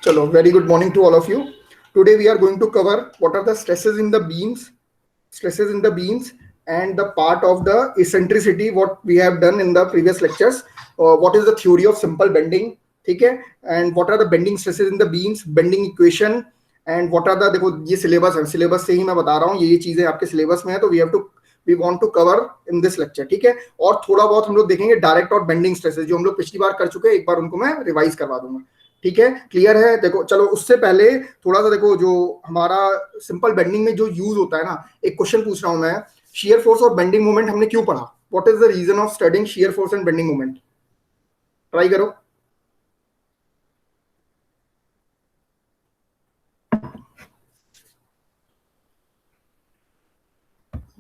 Chalo, very good morning to all of you. Today we are going to cover what are the stresses in the beams, and the part of the eccentricity what we have done in the previous lectures. What is the theory of simple bending, ठीक है? And what are the bending stresses in the beams, bending equation, and what are the, देखो ये syllabus है, syllabus से ही मैं बता रहा हूँ, ये चीजें आपके सिलेबस में है, तो we want to cover in this lecture, ठीक है? और थोड़ा बहुत हम लोग देखेंगे डायरेक्ट और बेंडिंग स्ट्रेसेस जो हम लोग पिछली बार कर चुके हैं, एक बार उनको मैं रिवाइज करवा दूंगा, ठीक है? क्लियर है? देखो चलो उससे पहले थोड़ा सा देखो जो हमारा सिंपल बेंडिंग में जो यूज होता है ना, एक क्वेश्चन पूछ रहा हूं मैं, शियर फोर्स और बेंडिंग मोमेंट हमने क्यों पढ़ा? What is the reason of studying shear force and bending moment? Try करो,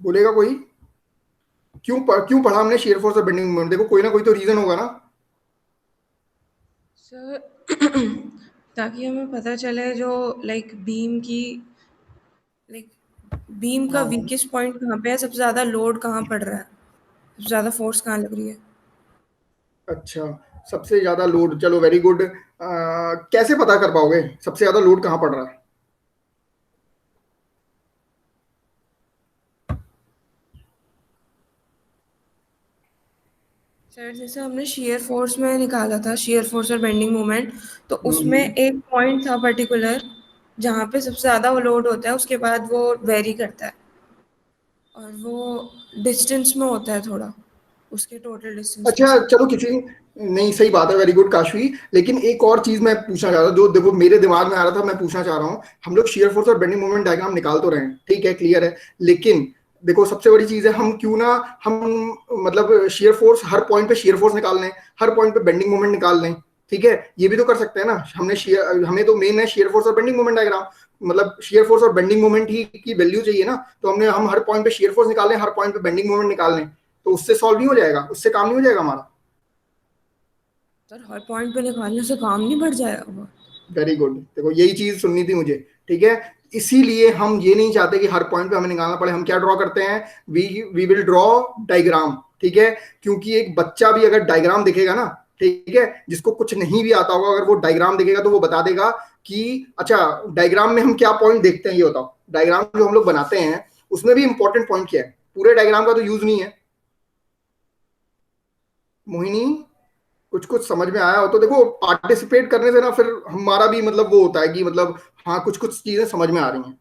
बोलेगा कोई? क्यों पढ़ा हमने शियर फोर्स और बेंडिंग मोमेंट? देखो कोई ना कोई तो रीजन होगा ना सर। ताकि हमें पता चले जो बीम का वीकेस्ट पॉइंट कहाँ पे है, सबसे ज्यादा लोड कहाँ पड़ रहा है, सबसे ज्यादा फोर्स कहाँ लग रही है। अच्छा, सबसे ज्यादा लोड, चलो वेरी गुड। कैसे पता कर पाओगे सबसे ज्यादा लोड कहाँ पड़ रहा है? सर जैसे हमने शेयर फोर्स में निकाला था, शेयर फोर्स और बेंडिंग मोमेंट, तो उसमें एक पॉइंट था पर्टिकुलर जहाँ पे सबसे ज्यादा वो लोड होता है, उसके बाद वो वेरी करता है और वो डिस्टेंस में होता है थोड़ा, उसके टोटल डिस्टेंस में अच्छा से। चलो किसी, नहीं सही बात है, वेरी गुड काशवी। लेकिन एक और चीज मैं पूछना चाह रहा था, जो देखो मेरे दिमाग में आ रहा था, मैं पूछना चाह रहा हूँ। हम लोग शेयर फोर्स और बेंडिंग मोमेंट डायग्राम निकाल तो रहे हैं, ठीक है, क्लियर है, लेकिन देखो सबसे बड़ी चीज है, हम क्यों ना हम मतलब शेयर फोर्स हर पॉइंट पे शेयर फोर्स निकाल लें, हर पॉइंट पे बेंडिंग मोमेंट निकाल लें, ठीक है? ये भी तो कर सकते हैं ना। हमें तो मेन है शेयर फोर्स और बेंडिंग मोमेंट डायग्राम, मतलब शेयर फोर्स और बेंडिंग मोमेंट ही की वैल्यू चाहिए ना, तो हम हर पॉइंट पे शेयर फोर्स निकाल लें, हर पॉइंट पे बेंडिंग मोमेंट निकाल लें, तो उससे सॉल्व नहीं हो जाएगा, उससे काम नहीं हो जाएगा हमारा? सर हर पॉइंट पे निकालने से काम नहीं बढ़ जाएगा? वेरी गुड, देखो यही चीज सुननी थी मुझे, ठीक है? इसीलिए हम ये नहीं चाहते कि हर पॉइंट पे हमें निकालना पड़े। हम क्या ड्रॉ करते हैं? वी विल ड्रॉ डायग्राम, ठीक है? क्योंकि एक बच्चा भी अगर डायग्राम दिखेगा ना, ठीक है, जिसको कुछ नहीं भी आता होगा, अगर वो डायग्राम दिखेगा तो वो बता देगा कि अच्छा डायग्राम में हम क्या पॉइंट देखते हैं, ये बताओ। डायग्राम जो हम लोग बनाते हैं उसमें भी इंपॉर्टेंट पॉइंट क्या है? पूरे डायग्राम का तो यूज नहीं है। मोहिनी, कुछ कुछ समझ में आया हो तो देखो, पार्टिसिपेट करने से ना फिर हमारा भी मतलब वो होता है कि मतलब हाँ कुछ कुछ चीजें समझ में आ रही हैं।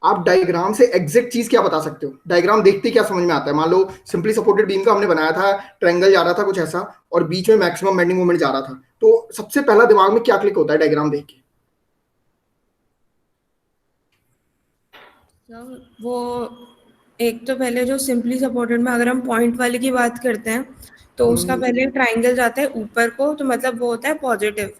आप डायग्राम से एग्जैक्ट चीज क्या बता सकते हो? डायग्राम देखते क्या समझ में आता है? मान लो सिंपली सपोर्टेड बीम का हमने बनाया था, ट्रायंगल जा रहा था कुछ ऐसा, और बीच में मैक्सिमम बेंडिंग मोमेंट जा रहा था, तो सबसे पहला दिमाग में क्या क्लिक होता है डायग्राम देख के? वो एक तो पहले जो सिंपली सपोर्टेड में अगर हम पॉइंट वाले की बात करते हैं, तो उसका पहले ट्रायंगल जाता है ऊपर को, तो मतलब वो होता है पॉजिटिव,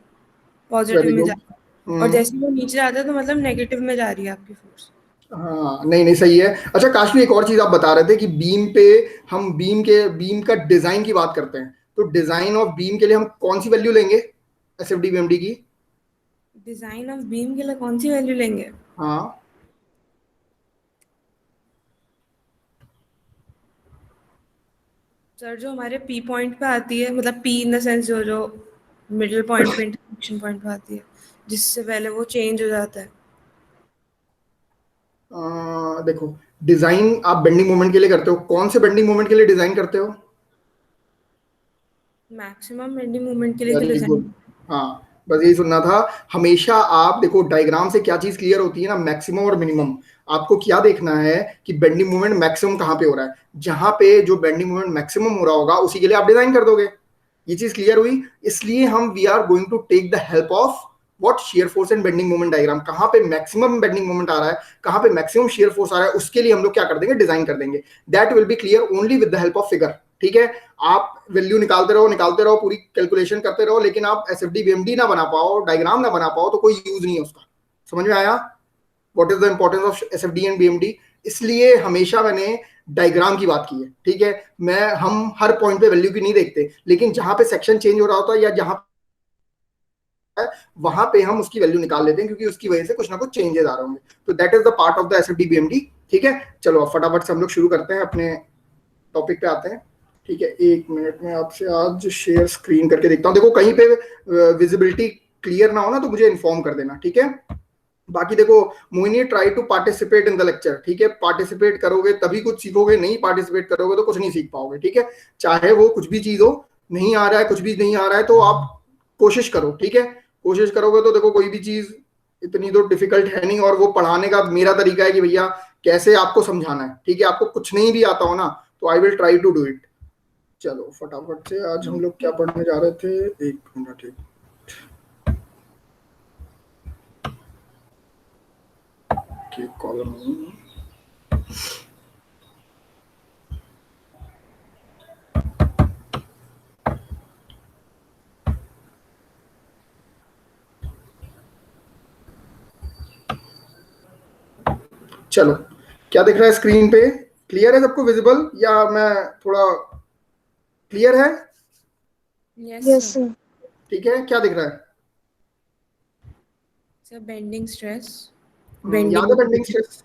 पॉजिटिव वेरी में गुड। जाता है। और जैसे वो नीचे आता है तो मतलब नेगेटिव में जा रही है आपकी फोर्स। हाँ नहीं नहीं सही है। अच्छा काशवी, एक और चीज आप बता रहे थे कि बीम पे, हम बीम का डिजाइन की बात करते हैं, तो डिजाइन ऑफ बीम के लिए हम कौन सी वैल्यू लेंगे एसएफडी बीएमडी की? डिजाइन ऑफ बीम के लिए कौन सी वैल्यू लेंगे? हाँ सर जो हमारे पी पॉइंट पे आती है, मतलब पी इन द सेंस जो जो मिडिल पॉइंट पे, इंटरसेक्शन पॉइंट पे आती है, जिससे पहले वो चेंज हो जाता है। देखो डिजाइन आप बेंडिंग मोमेंट के लिए करते हो, कौन से बेंडिंग मोमेंट के लिए डिजाइन करते हो? मैक्सिमम बेंडिंग मोमेंट के लिए जो वेरी डिजाइन। गुड। हाँ बस यही सुनना था। हमेशा आप देखो डायग्राम से क्या चीज क्लियर होती है ना, मैक्सिमम और मिनिमम। आपको क्या देखना है कि बेंडिंग मोमेंट मैक्सिमम कहाँ पे हो रहा है, जहां पे जो बेंडिंग मोमेंट मैक्सिमम हो रहा होगा उसी के लिए आप डिजाइन कर दोगे। ये चीज क्लियर हुई? इसलिए हम we are going to take the help of what, shear force and bending moment diagram. कहां पे मैक्सिमम बेंडिंग मोमेंट आ रहा है, कहां पे मैक्सिमम शेयर फोर्स आ रहा है, उसके लिए हम लोग क्या कर देंगे, डिजाइन कर देंगे। That will B clear only with the help of figure, ठीक है? आप वैल्यू निकालते रहो, पूरी कैलकुलेशन करते रहो, लेकिन आप एसएफडी बीएमडी ना बना पाओ, डायग्राम ना बना पाओ, तो कोई यूज नहीं है उसका। समझ में आया what is the importance of SFD and BMD? इसलिए हमेशा मैंने डायग्राम की बात की है, ठीक है? हम हर पॉइंट पे वैल्यू की नहीं देखते, लेकिन जहां पे सेक्शन चेंज हो रहा होता है या जहां वहां पे हम उसकी वैल्यू निकाल लेते हैं, क्योंकि उसकी वजह से कुछ ना कुछ चेंजेस आ रहे होंगे। तो that is the part of the SFD BMD, ठीक है? चलो अब फटाफट से हम लोग शुरू करते हैं, अपने टॉपिक पे आते हैं। ठीक है, 1 मिनट में आपसे आज शेयर स्क्रीन करके देखता हूँ। देखो कहीं पे विजिबिलिटी क्लियर ना हो ना तो मुझे इन्फॉर्म कर देना, ठीक है। बाकी देखो Mohini, try to participate in the lecture, ठीक है। पार्टिसिपेट करोगे तभी कुछ सीखोगे, नहीं पार्टिसिपेट करोगे तो कुछ नहीं सीख पाओगे, ठीक है। चाहे वो कुछ भी चीज हो, नहीं आ रहा है, कुछ भी नहीं आ रहा है तो आप कोशिश करो, ठीक है। कोशिश करोगे तो देखो कोई भी चीज इतनी तो डिफिकल्ट है नहीं। और वो पढ़ाने का मेरा तरीका है कि भैया कैसे आपको समझाना है, ठीक है। आपको कुछ नहीं भी आता हो ना तो I will try to do it. चलो फटाफट से आज हम लोग क्या पढ़ने जा रहे थे, 1 मिनट। कॉलम चलो क्या दिख रहा है स्क्रीन पे? क्लियर है सबको, विजिबल या मैं थोड़ा, क्लियर है? Yes sir. ठीक है, क्या दिख रहा है? सर बेंडिंग स्ट्रेस, याद है बेंडिंग स्ट्रेस?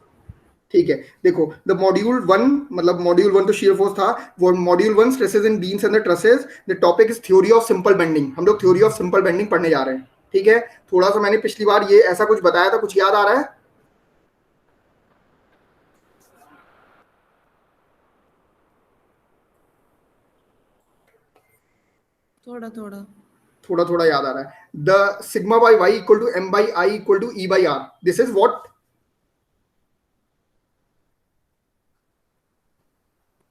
ठीक है, देखो द मॉड्यूल 1, मतलब मॉड्यूल 1 तो शियर फोर्स था, वो module 1 stresses in beams and the trusses, the topic is theory of simple bending. हम लोग थ्योरी ऑफ सिंपल बेंडिंग पढ़ने जा रहे हैं, ठीक है। थोड़ा सा मैंने पिछली बार ये ऐसा कुछ बताया था, कुछ याद आ रहा है? थोड़ा थोड़ा थोड़ा थोड़ा याद आ रहा है। The sigma by y equal to M by I equal to E by R, this is what?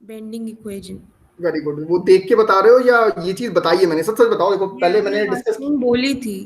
Bending equation. Very good. वो देख के बता रहे हो या ये चीज बताई है मैंने? सच सच बताओ, देखो ये पहले आपने मैंने लास्ट डिस्कस, टाइम बोली थी।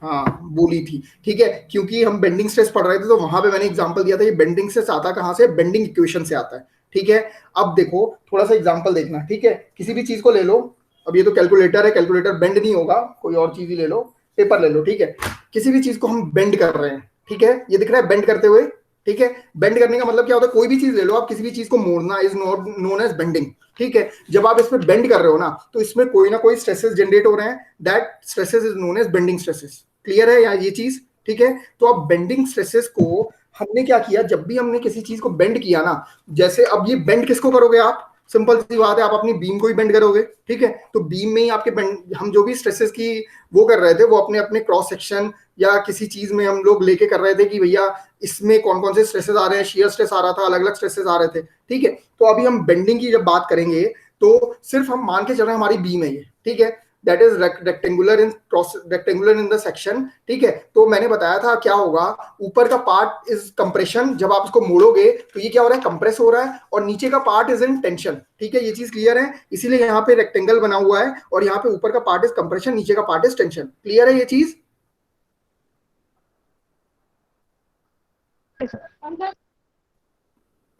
हाँ बोली थी, ठीक है। क्योंकि हम बेंडिंग स्ट्रेस पढ़ रहे थे तो वहां पे मैंने एग्जांपल दिया था। ये बेंडिंग स्ट्रेस आता कहां से? बेंडिंग इक्वेशन से आता है, ठीक है। अब देखो थोड़ा सा एग्जांपल देखना, ठीक है। किसी भी चीज को ले लो, अब ये तो कैलकुलेटर है, कैलकुलेटर बेंड नहीं होगा, कोई और चीज ही ले लो, पेपर ले लो, ठीक है। किसी भी चीज को हम बेंड कर रहे हैं, ठीक है, ये दिख रहा है बेंड करते हुए, ठीक है। बेंड करने का मतलब क्या होता है? कोई भी चीज ले लो आप, किसी भी चीज को मोड़ना इज नोन एज बेंडिंग, ठीक है। जब आप इसमें बेंड कर रहे हो ना तो इसमें कोई ना कोई स्ट्रेसेस जनरेट हो रहे हैं, that stresses is known as bending stresses. Clear है यार ये चीज? ठीक है। तो अब बेंडिंग स्ट्रेसेस को हमने क्या किया, जब भी हमने किसी चीज को बेंड किया ना, जैसे अब ये बेंड किसको करोगे आप? सिंपल सी बात है, आप अपनी बीम को ही बेंड करोगे, ठीक है। तो बीम में ही आपके बेंड, हम जो भी स्ट्रेसेस की वो कर रहे थे वो अपने अपने क्रॉस सेक्शन या किसी चीज में हम लोग लेके कर रहे थे कि भैया इसमें कौन कौन से स्ट्रेसेस आ रहे हैं, शियर स्ट्रेस आ रहा था, अलग अलग स्ट्रेसेस आ रहे थे, ठीक है। तो अभी हम बेंडिंग की जब बात करेंगे तो सिर्फ हम मान के चल रहे हैं हमारी बीम है ये, ठीक है। That is rectangular in rectangular in the section, ठीक है। तो मैंने बताया था क्या होगा, ऊपर का पार्ट इज कंप्रेशन, जब आप इसको मोड़ोगे तो ये क्या हो रहा है? कंप्रेस हो रहा है, और नीचे का पार्ट इज इन टेंशन, ठीक है। ये चीज क्लियर है? इसीलिए यहाँ पे रेक्टेंगल बना हुआ है और यहाँ पे ऊपर का पार्ट इज कंप्रेशन, नीचे का पार्ट इज टेंशन। क्लियर है ये चीज?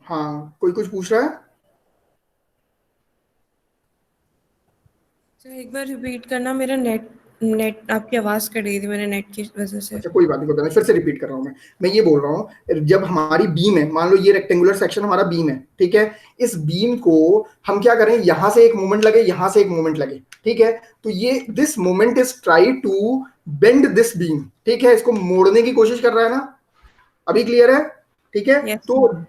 हाँ, कोई कुछ पूछ रहा है? सर एक बार रिपीट करना, मेरा नेट नेट आपकी आवाज कट गई थी, मैंने नेट की वजह से। अच्छा कोई बात नहीं, मैं फिर से रिपीट कर रहा हूँ। मैं ये बोल रहा हूँ, जब हमारी बीम है, मान लो ये रेक्टेंगुलर सेक्शन हमारा बीम है, ठीक है। इस बीम को हम क्या करें, यहां से एक मूवमेंट लगे, यहां से एक मूवमेंट लगे, ठीक है। तो ये this movement is try to bend this beam, ठीक है। इसको मोड़ने की कोशिश कर रहा है ना? अभी क्लियर है? ठीक है। यस तो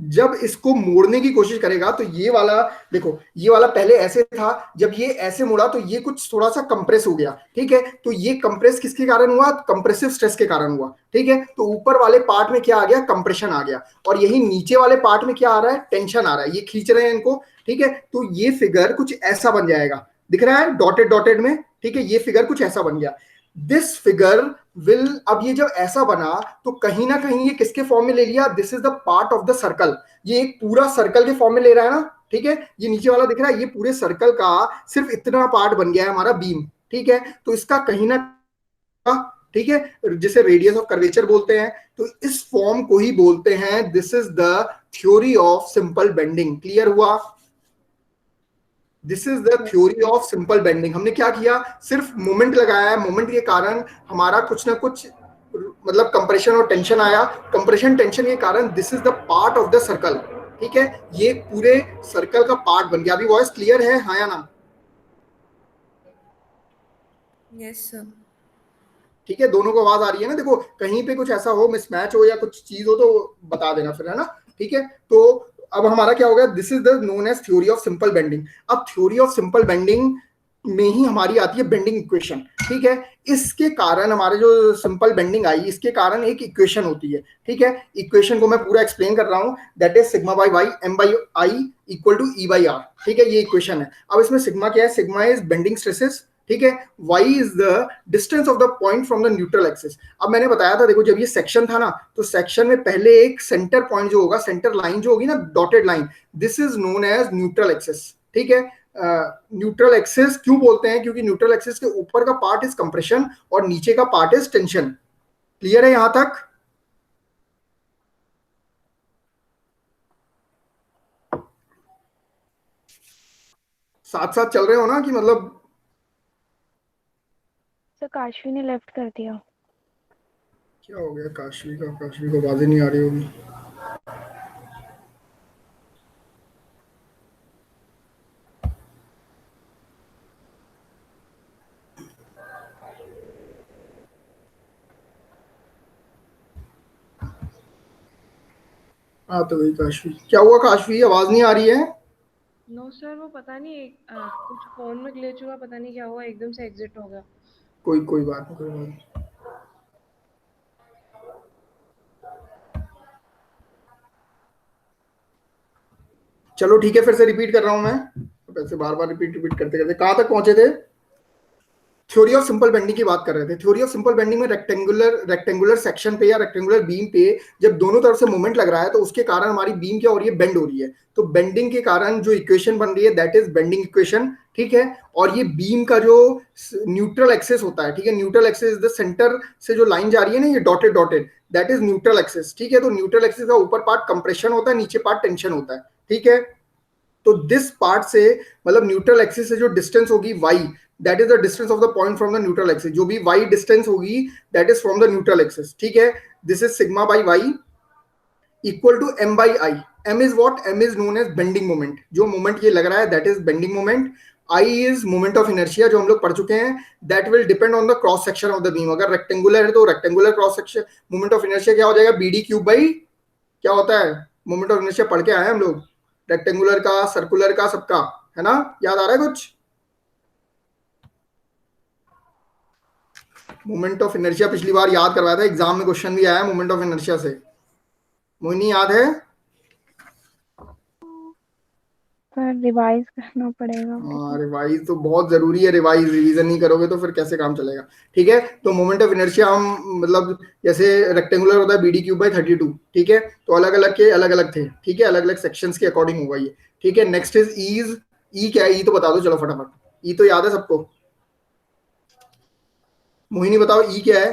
जब इसको मोड़ने की कोशिश करेगा तो ये वाला, देखो ये वाला पहले ऐसे था, जब ये ऐसे मुड़ा तो ये कुछ थोड़ा सा कंप्रेस हो गया, ठीक है। तो ये कंप्रेस किसके कारण हुआ? कंप्रेसिव स्ट्रेस के कारण हुआ, ठीक है। तो ऊपर वाले पार्ट में क्या आ गया? कंप्रेशन आ गया, और यही नीचे वाले पार्ट में क्या आ रहा है? टेंशन आ रहा है। ये खींच रहे हैं इनको, ठीक है। तो ये फिगर कुछ ऐसा बन जाएगा, दिख रहा है डॉटेड डॉटेड में, ठीक है। ये फिगर कुछ ऐसा बन गया, दिस फिगर विल, अब ये जब ऐसा बना तो कहीं ना कहीं ये किसके फॉर्म में ले लिया? This is the part of the circle. ये एक पूरा सर्कल के फॉर्म में ले रहा है ना, ठीक है। ये नीचे वाला दिख रहा है, ये पूरे सर्कल का सिर्फ इतना पार्ट बन गया है हमारा बीम, ठीक है। तो इसका कहीं ना, ठीक है, जिसे रेडियस ऑफ कर्वेचर बोलते हैं, तो इस फॉर्म को ही बोलते हैं this is the theory of simple bending. Clear हुआ? This is the theory of simple bending. हमने क्या किया? सिर्फ मोमेंट लगाया है, मोमेंट के कारण हमारा कुछ ना कुछ मतलब कंप्रेशन और टेंशन आया, कंप्रेशन टेंशन के कारण this is the part of the circle, ठीक है। ये पूरे सर्कल का पार्ट बन गया। अभी वॉइस क्लियर है, हाँ या ना? Yes sir. ठीक है, दोनों को आवाज आ रही है ना? देखो कहीं पे कुछ ऐसा हो, मिसमैच हो या कुछ चीज हो तो बता देना फिर, है ना? ठीक है। तो अब हमारा क्या हो गया, this is the known as theory of simple bending. अब थ्योरी ऑफ सिंपल बेंडिंग में ही हमारी आती है बेंडिंग इक्वेशन, ठीक है। इसके कारण हमारे जो सिंपल बेंडिंग आई, इसके कारण एक इक्वेशन होती है, ठीक है। इक्वेशन को मैं पूरा एक्सप्लेन कर रहा हूं, that is sigma by y M by I equal to E by R, ठीक है। ये इक्वेशन है। अब इसमें सिग्मा क्या है, सिग्मा इज बेंडिंग स्ट्रेसेस, ठीक है। y is the distance of the point from the neutral axis. अब मैंने बताया था, देखो जब ये सेक्शन था ना, तो सेक्शन में पहले एक सेंटर पॉइंट जो होगा, सेंटर लाइन जो होगी ना, dotted line, this is known as neutral axis, ठीक है। न्यूट्रल एक्सिस क्यों बोलते हैं, क्योंकि न्यूट्रल एक्सिस के ऊपर का पार्ट इज कंप्रेशन और नीचे का पार्ट इज टेंशन। क्लियर है यहां तक? साथ साथ चल रहे हो ना, कि मतलब सर काशवी ने लेफ्ट कर दिया। क्या हो गया काशवी का? काशवी को आवाज नहीं आ रही होगी। हाँ तो वही काशवी, क्या हुआ काशवी, आवाज नहीं आ रही है? नो सर, वो पता नहीं कुछ फोन में ग्लिच हुआ, पता नहीं क्या हुआ, एकदम से एग्जिट हो गया। कोई बात नहीं, कोई बात नहीं। चलो ठीक है, फिर से रिपीट कर रहा हूं मैं, तो वैसे बार बार रिपीट करते करते कहां तक पहुंचे थे? थ्योरी ऑफ सिंपल बेंडिंग की बात कर रहे थे। थ्योरी ऑफ सिंपल बेंडिंग में रेक्टेंगुलर सेक्शन पे या रेक्टेंगुलर बीम पे जब दोनों तरफ से मोमेंट लग रहा है, तो उसके कारण हमारी बीम क्या हो रही है, बेंड हो रही है। तो बेंडिंग के कारण जो इक्वेशन बन रही है, दैट इज बेंडिंग इक्वेशन, ठीक है। और ये बीम का जो न्यूट्रल एक्सिस होता है, ठीक है, neutral axis is the centre से जो लाइन जा रही है ना, ये dotted dotted, that is neutral axis, ठीक है। तो न्यूट्रल एक्सिस का ऊपर पार्ट कंप्रेशन होता है, नीचे पार्ट टेंशन होता है, ठीक है। तो दिस पार्ट से, मतलब न्यूट्रल एक्सिस से जो डिस्टेंस होगी y, that is the distance of the point from the neutral axis. जो भी y डिस्टेंस होगी, that is from the neutral axis, ठीक है। This is sigma by y equal to m by I. m is what, m is known as bending moment. जो moment ये लग रहा है, that is bending moment. I is moment of inertia, जो हम लोग पढ़ चुके हैं, that will depend on the cross section of the beam. अगर रेक्टेंगुलर है तो rectangular cross section moment of inertia क्या हो जाएगा, bd क्यूब बाई, क्या होता है, मोमेंट ऑफ इनर्शिया पढ़ के आए हम लोग, रेक्टेंगुलर का, सर्कुलर का, सबका, है ना? याद आ रहा है कुछ? मोमेंट ऑफ इनर्शिया पिछली बार याद करवाया था, एग्जाम में क्वेश्चन भी आया मोमेंट ऑफ इनर्शिया से। मोहिनी याद है? पर रिवाइज करना पड़ेगा। हाँ, रिवाइज तो बहुत जरूरी है। रिवीजन नहीं करोगे तो फिर कैसे काम चलेगा, ठीक है। तो मोमेंट ऑफ इनर्शिया हम, मतलब जैसे रेक्टेंगुलर होता है bd क्यूब बाई 32, ठीक है। तो अलग अलग के अलग अलग थे, ठीक है, अलग अलग सेक्शंस के अकॉर्डिंग होगा ये, ठीक है। Next is ease. ई क्या है, ई तो बता दो चलो फटाफट, ई तो याद है सबको। मोहिनी बताओ ई क्या है?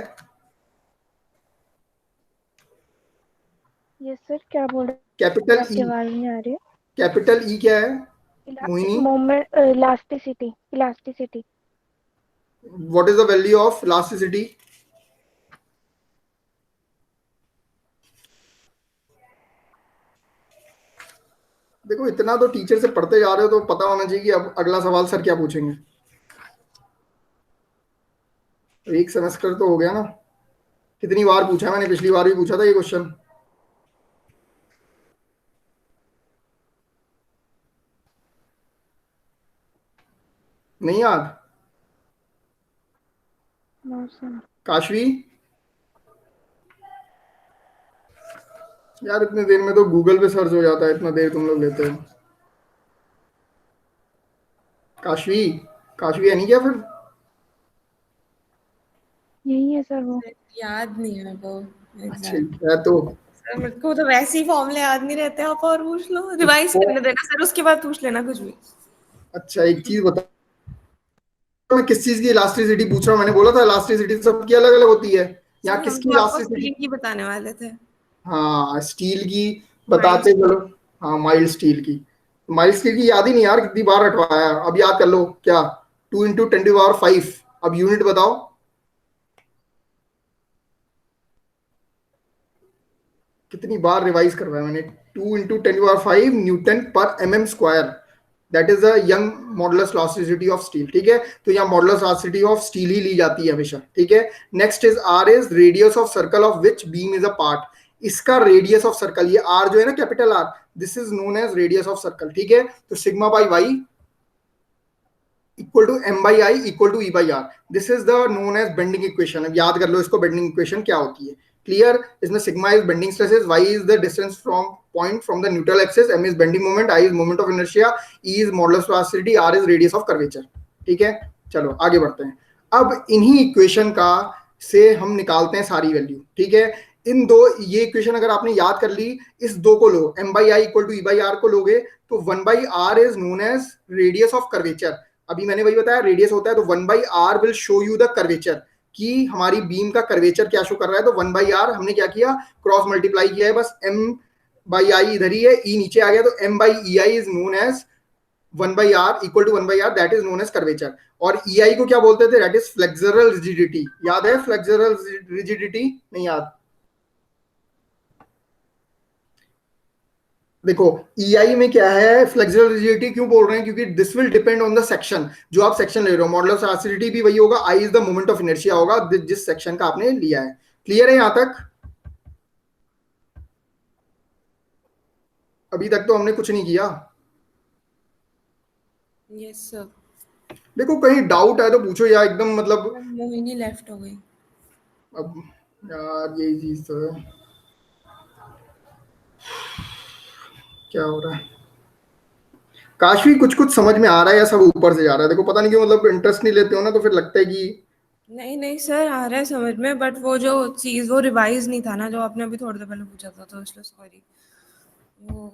यस सर, क्या बोल रहे हैं? कैपिटल आपकी ई, आवाज नहीं आ रही है। कैपिटल ई क्या है Mohini? Moment, elasticity, elasticity. What is the value of elasticity? देखो इतना तो टीचर से पढ़ते जा रहे हो, तो पता होना चाहिए कि अब अगला सवाल सर क्या पूछेंगे। एक सेमेस्टर तो हो गया ना, कितनी बार पूछा है मैंने, पिछली बार भी पूछा था ये क्वेश्चन। नहीं याद? No sir. काशवी यार, इतने देर में तो गूगल पे सर्च हो जाता है, इतना देर तुम लोग लेते हो। काशवी, काशवी है नहीं क्या फिर? यही है सर वो। याद नहीं है वो अच्छा एग्जैक्ट। है तो। सर मेरे को तो वैसे ही फॉर्मूले याद नहीं रहते, आप और पूछ लो, रिवाइज इसको, करने देना सर, उसके बाद पूछ लेना कुछ भी। अच्छा एक चीज बता, मैं किस चीज की इलास्टिसिटी पूछ रहा हूँ? मैंने बोला था इलास्टिसिटी सबकी अलग अलग होती है, यहाँ सर हम किसकी तो आपको इलास्टिसिटी? स्टील की बताने वाले थे। हाँ स्टील की माइल्ड बताते चलो। हाँ माइल्ड स्टील की। माइल्ड स्टील की याद ही नहीं यार, कितनी बार हटवाया, अब याद कर लो क्या, 2 × 10⁵। अब यूनिट बताओ। कितनी बार रिवाइज करवाया मैंने, 2 × 10⁵ newton per mm square, that is the Young modulus elasticity of steel, ठीक है। तो यहाँ मॉडुलस इलास्टिसिटी ऑफ स्टील ही ली जाती है हमेशा, ठीक है। Next is R is radius of circle of which beam is a part. इसका रेडियस ऑफ सर्कल, ये आर जो है ना capital R, this is known as radius of circle, ठीक है। तो sigma by y equal to M by I equal to E by R, this is the known as bending equation. अब याद कर लो इसको, बेंडिंग इक्वेशन क्या होती है, क्लियर। इसमें sigma is bending stresses, y is the distance from point from the neutral axis, M is bending moment, I is moment of inertia, E is modulus of velocity, R is radius of curvature, ठीक है। चलो आगे बढ़ते हैं। अब इन्हीं equation का से हम निकालते हैं सारी वैल्यू, ठीक है। इन दो, ये इक्वेशन अगर आपने याद कर ली, इस दो को लो, M by I equal to E by R को लोगे तो one by R is known as radius of curvature. अभी मैंने वही बताया, रेडियस होता है तो one by R will show you the curvature, कि हमारी बीम का कर्वेचर क्या शो कर रहा है। तो वन बाई आर हमने क्या किया, क्रॉस मल्टीप्लाई किया है बस, एम बाई आई इधर ही है, ई नीचे आ गया, तो M by E I is known as one by R equal to one by R, that is known as curvature. और ई आई को क्या बोलते थे, दैट इज फ्लेक्सरल रिजिडिटी। याद है फ्लेक्सरल रिजिडिटी, नहीं याद? देखो EI में क्या है, फ्लेक्सिबल रिजिडिटी क्यों बोल रहे हैं, क्योंकि this will depend on the section, जो आप सेक्शन ले रहे हो। मॉडुलस ऑफ एसिडिटी भी वही होगा, I is the moment of inertia होगा जिस सेक्शन का आपने लिया है। क्लियर है यहां तक? अभी तक तो हमने कुछ नहीं किया। Yes sir. देखो कहीं डाउट है तो पूछो, या एकदम मतलब मोहिनी लेफ्ट हो गई। अब यार यही चीज तो है, क्या हो रहा है। काशवी कुछ कुछ समझ में आ रहा है या सब ऊपर से जा रहा है? देखो पता नहीं क्यों, मतलब इंटरेस्ट नहीं लेते हो ना, तो फिर लगता है कि नहीं नहीं सर, आ रहा है समझ में, बट वो जो चीज वो रिवाइज नहीं था ना, जो आपने अभी थोड़ी देर पहले पूछा था, तो इसलिए सॉरी। वो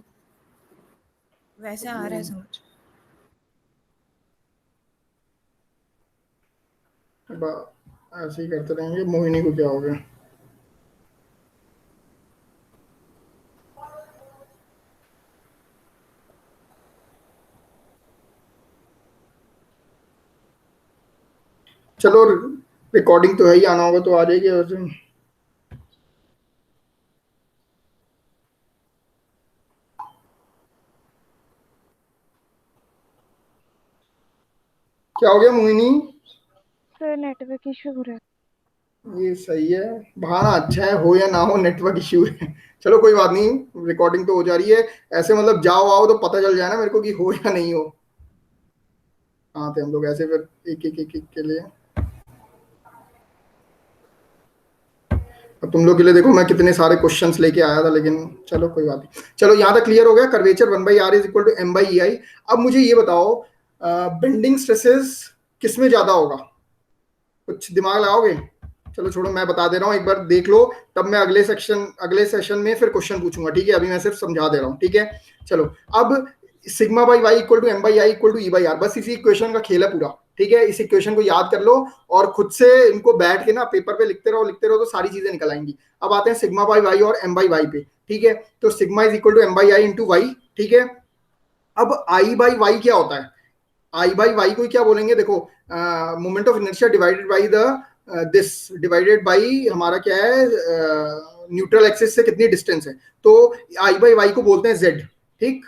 वैसे आ रहा है समझ। ऐसे ही करते रहेंगे। मोहिनी को क्या हो गया? चलो रिकॉर्डिंग तो है ही, आना होगा तो आ जाएगी वैसे। क्या हो गया मोहिनी? सर नेटवर्क इशू हो रहा है। ये सही है, बहाना अच्छा है, हो या ना हो नेटवर्क इश्यू है। चलो कोई बात नहीं, रिकॉर्डिंग तो हो जा रही है। ऐसे मतलब जाओ आओ तो पता चल जाए ना मेरे को कि हो या नहीं हो। हाँ थे हम लोग ऐसे, फिर एक के लिए। अब तुम लोग के लिए देखो मैं कितने सारे क्वेश्चंस लेके आया था, लेकिन चलो कोई बात नहीं। चलो यहाँ तक क्लियर हो गया, curvature one by R is equal to M by E I. अब मुझे ये बताओ, बेंडिंग स्ट्रेसेस किस में ज्यादा होगा? कुछ दिमाग लगाओगे? चलो छोड़ो, मैं बता दे रहा हूँ, एक बार देख लो, तब मैं अगले सेशन में फिर क्वेश्चन पूछूंगा, ठीक है। अभी मैं सिर्फ समझा दे रहा हूँ, ठीक है। चलो अब sigma by y equal to M by I equal to E by R, बस इसी इक्वेशन का खेल है पूरा, ठीक है। इस इक्वेशन को याद कर लो और खुद से इनको बैठ के ना पेपर पे लिखते रहो तो सारी चीजें निकल आएंगी। अब आते हैं सिग्मा बाई वाई और एम बाई वाई पे, ठीक है। तो sigma is equal to M by I into y, ठीक है। अब आई बाई वाई क्या होता है? आई बाई वाई को क्या बोलेंगे, देखो moment of inertia divided by the this, divided by हमारा क्या है, न्यूट्रल एक्सिस से कितनी डिस्टेंस है, तो आई बाई वाई को बोलते हैं जेड, ठीक।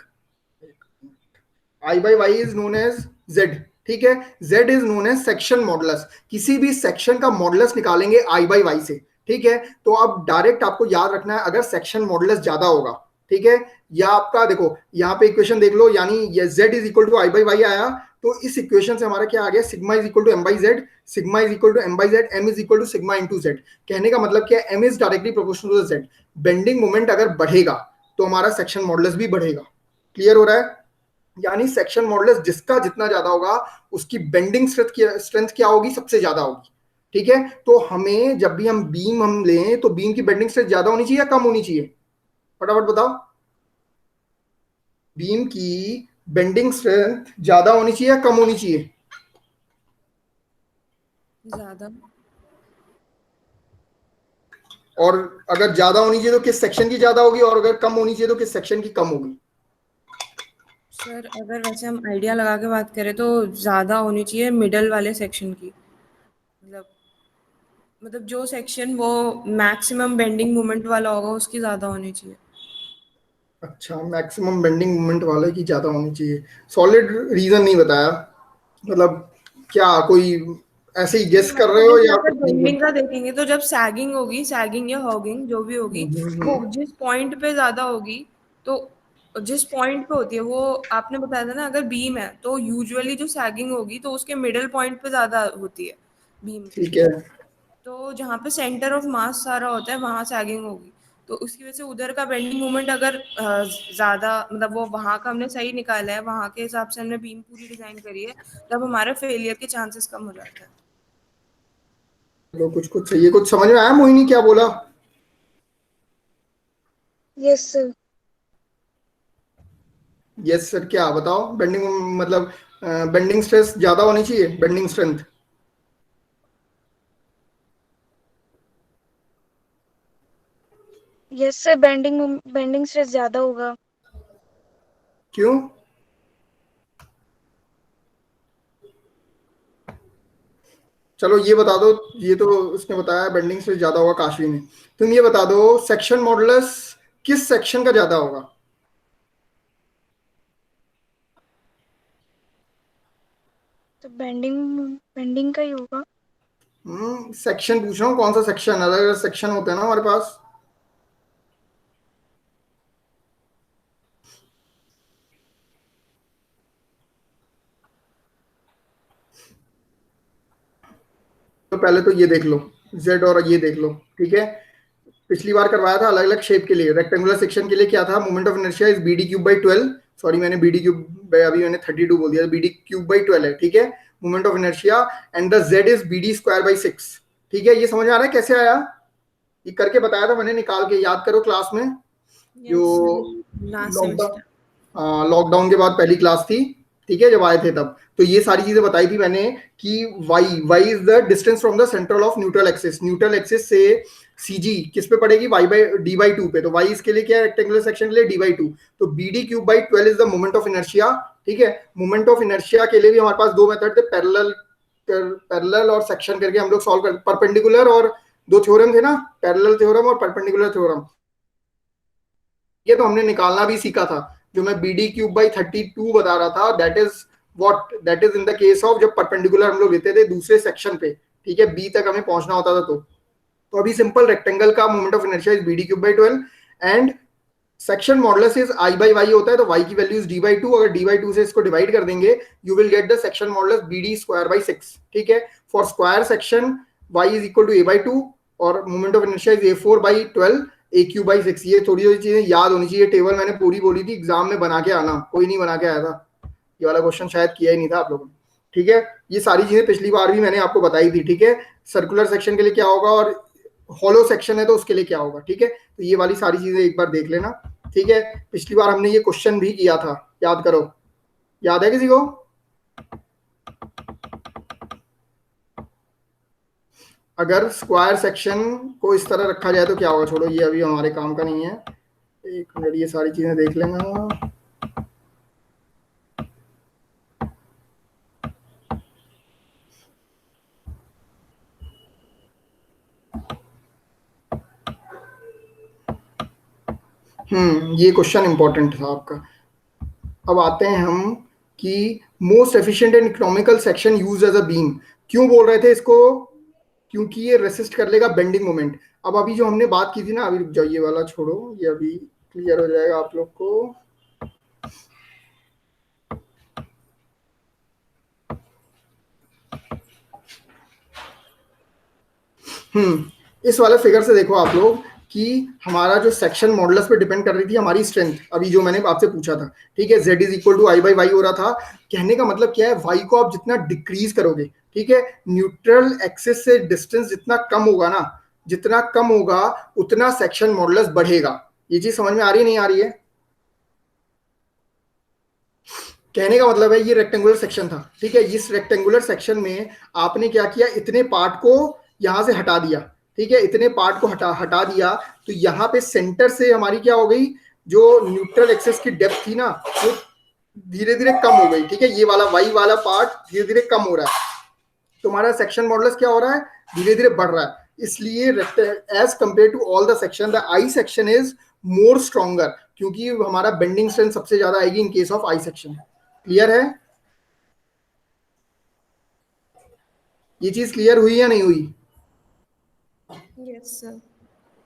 I by Y is known as Z, ठीक है। Z is known as section modulus, किसी भी सेक्शन का मॉडुलस निकालेंगे आई बाई वाई से, ठीक है। तो अब डायरेक्ट आपको याद रखना है, अगर सेक्शन मॉडुलस ज्यादा होगा, ठीक है, या आपका देखो यहाँ पे इक्वेशन देख लो, यानी ये z is equal to I by y आया, तो इस इक्वेशन से हमारा क्या आ गया, sigma is equal to M by Z, sigma is equal to M by Z, M is equal to sigma into Z. कहने का मतलब क्या है, M is directly proportional to Z. Bending moment अगर बढ़ेगा तो हमारा सेक्शन मॉडुलस भी बढ़ेगा। क्लियर हो रहा है? यानी सेक्शन मॉडुलस जिसका जितना ज्यादा होगा, उसकी बेंडिंग स्ट्रेंथ क्या होगी, सबसे ज्यादा होगी, ठीक है। तो हमें जब भी हम बीम लें, तो बीम की बेंडिंग स्ट्रेंथ ज्यादा होनी चाहिए या कम होनी चाहिए? फटाफट बताओ। बीम की बेंडिंग स्ट्रेंथ ज्यादा होनी चाहिए या कम होनी चाहिए? ज्यादा। और अगर ज्यादा होनी चाहिए तो किस सेक्शन की ज्यादा होगी, और अगर कम होनी चाहिए तो किस सेक्शन की कम होगी? सर अगर वैसे हम आइडिया लगा के बात करें तो ज्यादा होनी चाहिए मिडल वाले सेक्शन की, मतलब जो सेक्शन वो मैक्सिमम बेंडिंग मोमेंट वाला होगा उसकी ज्यादा होनी चाहिए। अच्छा, मैक्सिमम बेंडिंग मोमेंट वाले की ज्यादा होनी चाहिए। सॉलिड रीजन नहीं बताया, मतलब क्या कोई ऐसे ही गेस कर रहे मतलब हो जैसे या अगर कुछ नहीं बोल? बेंडिंग का देखेंगे तो जब सैगिंग होगी, सैगिंग या हॉगिंग जो भी होगी, वो जिस पॉइंट पे ज्यादा होगी, तो जिस पॉइंट पे होती है वो, आपने बताया था ना, अगर बीम है तो यूजुअली जो सैगिंग होगी तो उसके मिडिल पॉइंट पे ज्यादा होती है बीम के। ठीक है। तो जहाँ पे सेंटर ऑफ मास सारा होता है वहां सैगिंग होगी, तो उसकी वजह से उधर का बेंडिंग मोमेंट अगर ज्यादा, मतलब वो वहां का हमने सही निकाला है, वहां के हिसाब से हमने बीम पूरी डिजाइन करी है, तब हमारे फेलियर के चांसेस कम हो जाते हैं। चलो कुछ कुछ सही है। कुछ समझ में आया मोहिनी क्या बोला? Yes sir. यस सर क्या बताओ? बेंडिंग मतलब बेंडिंग स्ट्रेस ज्यादा होनी चाहिए, bending strength. Yes sir, bending stress ज्यादा होगा। क्यों? चलो ये बता दो, ये तो उसने बताया बेंडिंग स्ट्रेस ज्यादा होगा काशवी ने। तुम ये बता दो सेक्शन मॉडुलस किस सेक्शन का ज्यादा होगा? तो बेंडिंग बेंडिंग का ही होगा। सेक्शन पूछ रहा हूँ, कौन सा सेक्शन? अलग अलग सेक्शन होते हैं ना हमारे पास। तो पहले तो ये देख लो, जेड और ये देख लो, ठीक है। पिछली बार करवाया था अलग अलग शेप के लिए, रेक्टेंगुलर सेक्शन के लिए क्या था? Moment of inertia is B D cube by 12। Sorry मैंने बी डी क्यूब, अभी मैंने 32 बोल दिया, बी डी क्यूब बाई 12 है, ठीक है, moment of inertia. And the Z is B D square by 6। ठीक है, ये समझ में आ रहा है कैसे आया? ये करके बताया था मैंने, निकाल के याद करो क्लास में, जो yes, last lockdown, semester. Lockdown के बाद पहली क्लास थी, ठीक है, जब आए थे तब। तो ये सारी चीजें बताई थी मैंने कि y is the distance from the central of neutral axis. Neutral axis से सीजी किस पे पड़ेगी? Y by D by two पे। तो वाई इसके लिए क्या है? रेक्टेंगुलर सेक्शन के लिए डी बाई टू। तो B D cube by 12 is the moment of inertia. ठीक है, मोमेंट ऑफ इनर्शिया के लिए भी हमारे पास दो मेथड थे, पैरेलल पैरेलल और सेक्शन करके हम लोग सॉल्व कर, परपेंडिकुलर और दो थ्योरम थे ना, पैरेलल थ्योरम और परपेंडिकुलर थ्योरम। ये तो हमने निकालना भी सीखा था। जो मैं बी डी क्यूब बाई 32 बता रहा था, that is what, that is in the case of जब परपेंडिकुलर हम लोग लेते थे दूसरे सेक्शन पे, ठीक है, बी तक हमें पहुंचना होता था। तो अभी सिंपल रेक्टेंगल का moment of inertia is B D cube by 12 and section modulus is I by y होता है, तो वाई की value is D by two. अगर डी बाई टू से इसको डिवाइड कर देंगे, you will get the section modulus B D square by 6। ठीक है, for square section y is equal to A by two और moment of inertia is a 4 by 12 A Q by 6। ये थोड़ी थोड़ी चीजें याद होनी चाहिए। टेबल मैंने पूरी बोली थी, एग्जाम में बना के आना, कोई नहीं बना के आया था, ये वाला क्वेश्चन शायद किया ही नहीं था आप लोगों ने। ठीक है, ये सारी चीजें पिछली बार भी मैंने आपको बताई थी। ठीक है, सर्कुलर सेक्शन के लिए क्या होगा और हॉलो सेक्शन है तो उसके लिए क्या होगा। ठीक है, तो ये वाली सारी चीजें एक बार देख लेना। ठीक है, पिछली बार हमने ये क्वेश्चन भी किया था, याद करो, याद है किसी को? अगर स्क्वायर सेक्शन को इस तरह रखा जाए तो क्या होगा? छोड़ो ये अभी हमारे काम का नहीं है, एक मिनट ये सारी चीजें देख लेना। ये क्वेश्चन इंपॉर्टेंट था आपका। अब आते हैं हम कि most efficient and economical section use as a beam. क्यों बोल रहे थे इसको? क्योंकि ये रेसिस्ट कर लेगा बेंडिंग मोमेंट। अब अभी जो हमने बात की थी ना, अभी रुक जाओ, ये वाला छोड़ो, ये अभी क्लियर हो जाएगा आप लोग को। इस वाले फिगर से देखो आप लोग कि हमारा जो सेक्शन मॉडुलस पे डिपेंड कर रही थी हमारी स्ट्रेंथ, अभी जो मैंने आपसे पूछा था। ठीक है, z is equal to I by y हो रहा था। कहने का मतलब क्या है? y को आप जितना डिक्रीज करोगे, ठीक है, न्यूट्रल एक्सिस से डिस्टेंस जितना कम होगा ना, जितना कम होगा उतना सेक्शन मॉडुलस बढ़ेगा। ये चीज समझ में आ रही है नहीं आ रही है? कहने का मतलब है ये रेक्टेंगुलर सेक्शन था, ठीक है, इस रेक्टेंगुलर सेक्शन में आपने क्या किया? इतने पार्ट को यहां से हटा दिया, ठीक है, इतने पार्ट को हटा दिया। तो यहाँ पे सेंटर से हमारी क्या हो गई? जो न्यूट्रल एक्सिस की डेप्थ थी ना, वो धीरे धीरे कम हो गई। ठीक है, ये वाला वाई वाला पार्ट धीरे धीरे कम हो रहा है। तुम्हारा सेक्शन मॉडुलस क्या हो रहा है? धीरे धीरे बढ़ रहा है। इसलिए as compare to all the section, the I section is more stronger, क्योंकि हमारा बेंडिंग स्ट्रेंथ सबसे ज्यादा आएगी in case of I section. Clear है? ये चीज क्लियर हुई या नहीं हुई? Yes sir.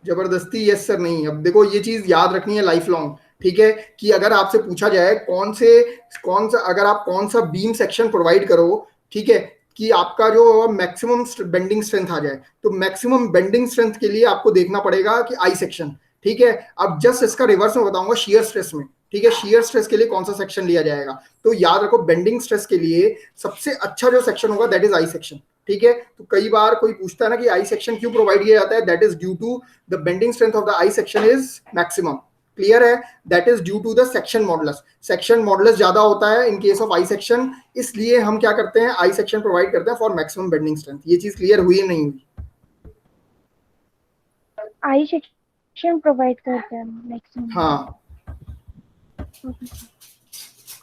जबरदस्ती यस सर नहीं। अब देखो ये चीज याद रखनी है लाइफ लॉन्ग, ठीक है, कि अगर आपसे पूछा जाए कौन सा अगर आप कौन सा बीम सेक्शन प्रोवाइड करो, ठीक है, कि आपका जो मैक्सिमम बेंडिंग स्ट्रेंथ आ जाए, तो मैक्सिमम बेंडिंग स्ट्रेंथ के लिए आपको देखना पड़ेगा कि आई सेक्शन, ठीक है। अब जस्ट इसका रिवर्स में बताऊंगा शियर स्ट्रेस में, ठीक है, शियर स्ट्रेस के लिए कौन सा सेक्शन लिया जाएगा। तो याद रखो बेंडिंग स्ट्रेस के लिए सबसे अच्छा जो सेक्शन होगा दैट इज आई सेक्शन, ठीक है। तो कई बार कोई पूछता है ना कि आई सेक्शन क्यों प्रोवाइड किया जाता है, that is due to the bending strength of the I section is maximum, clear है, that is due to the section modulus. Section modulus ज्यादा होता है in case of I section, इसलिए हम क्या करते हैं, आई सेक्शन प्रोवाइड करते हैं फॉर मैक्सिमम बेंडिंग स्ट्रेंथ। ये चीज क्लियर हुई है नहीं हुई? आई सेक्शन प्रोवाइड करते हैं मैक्सिमम। हाँ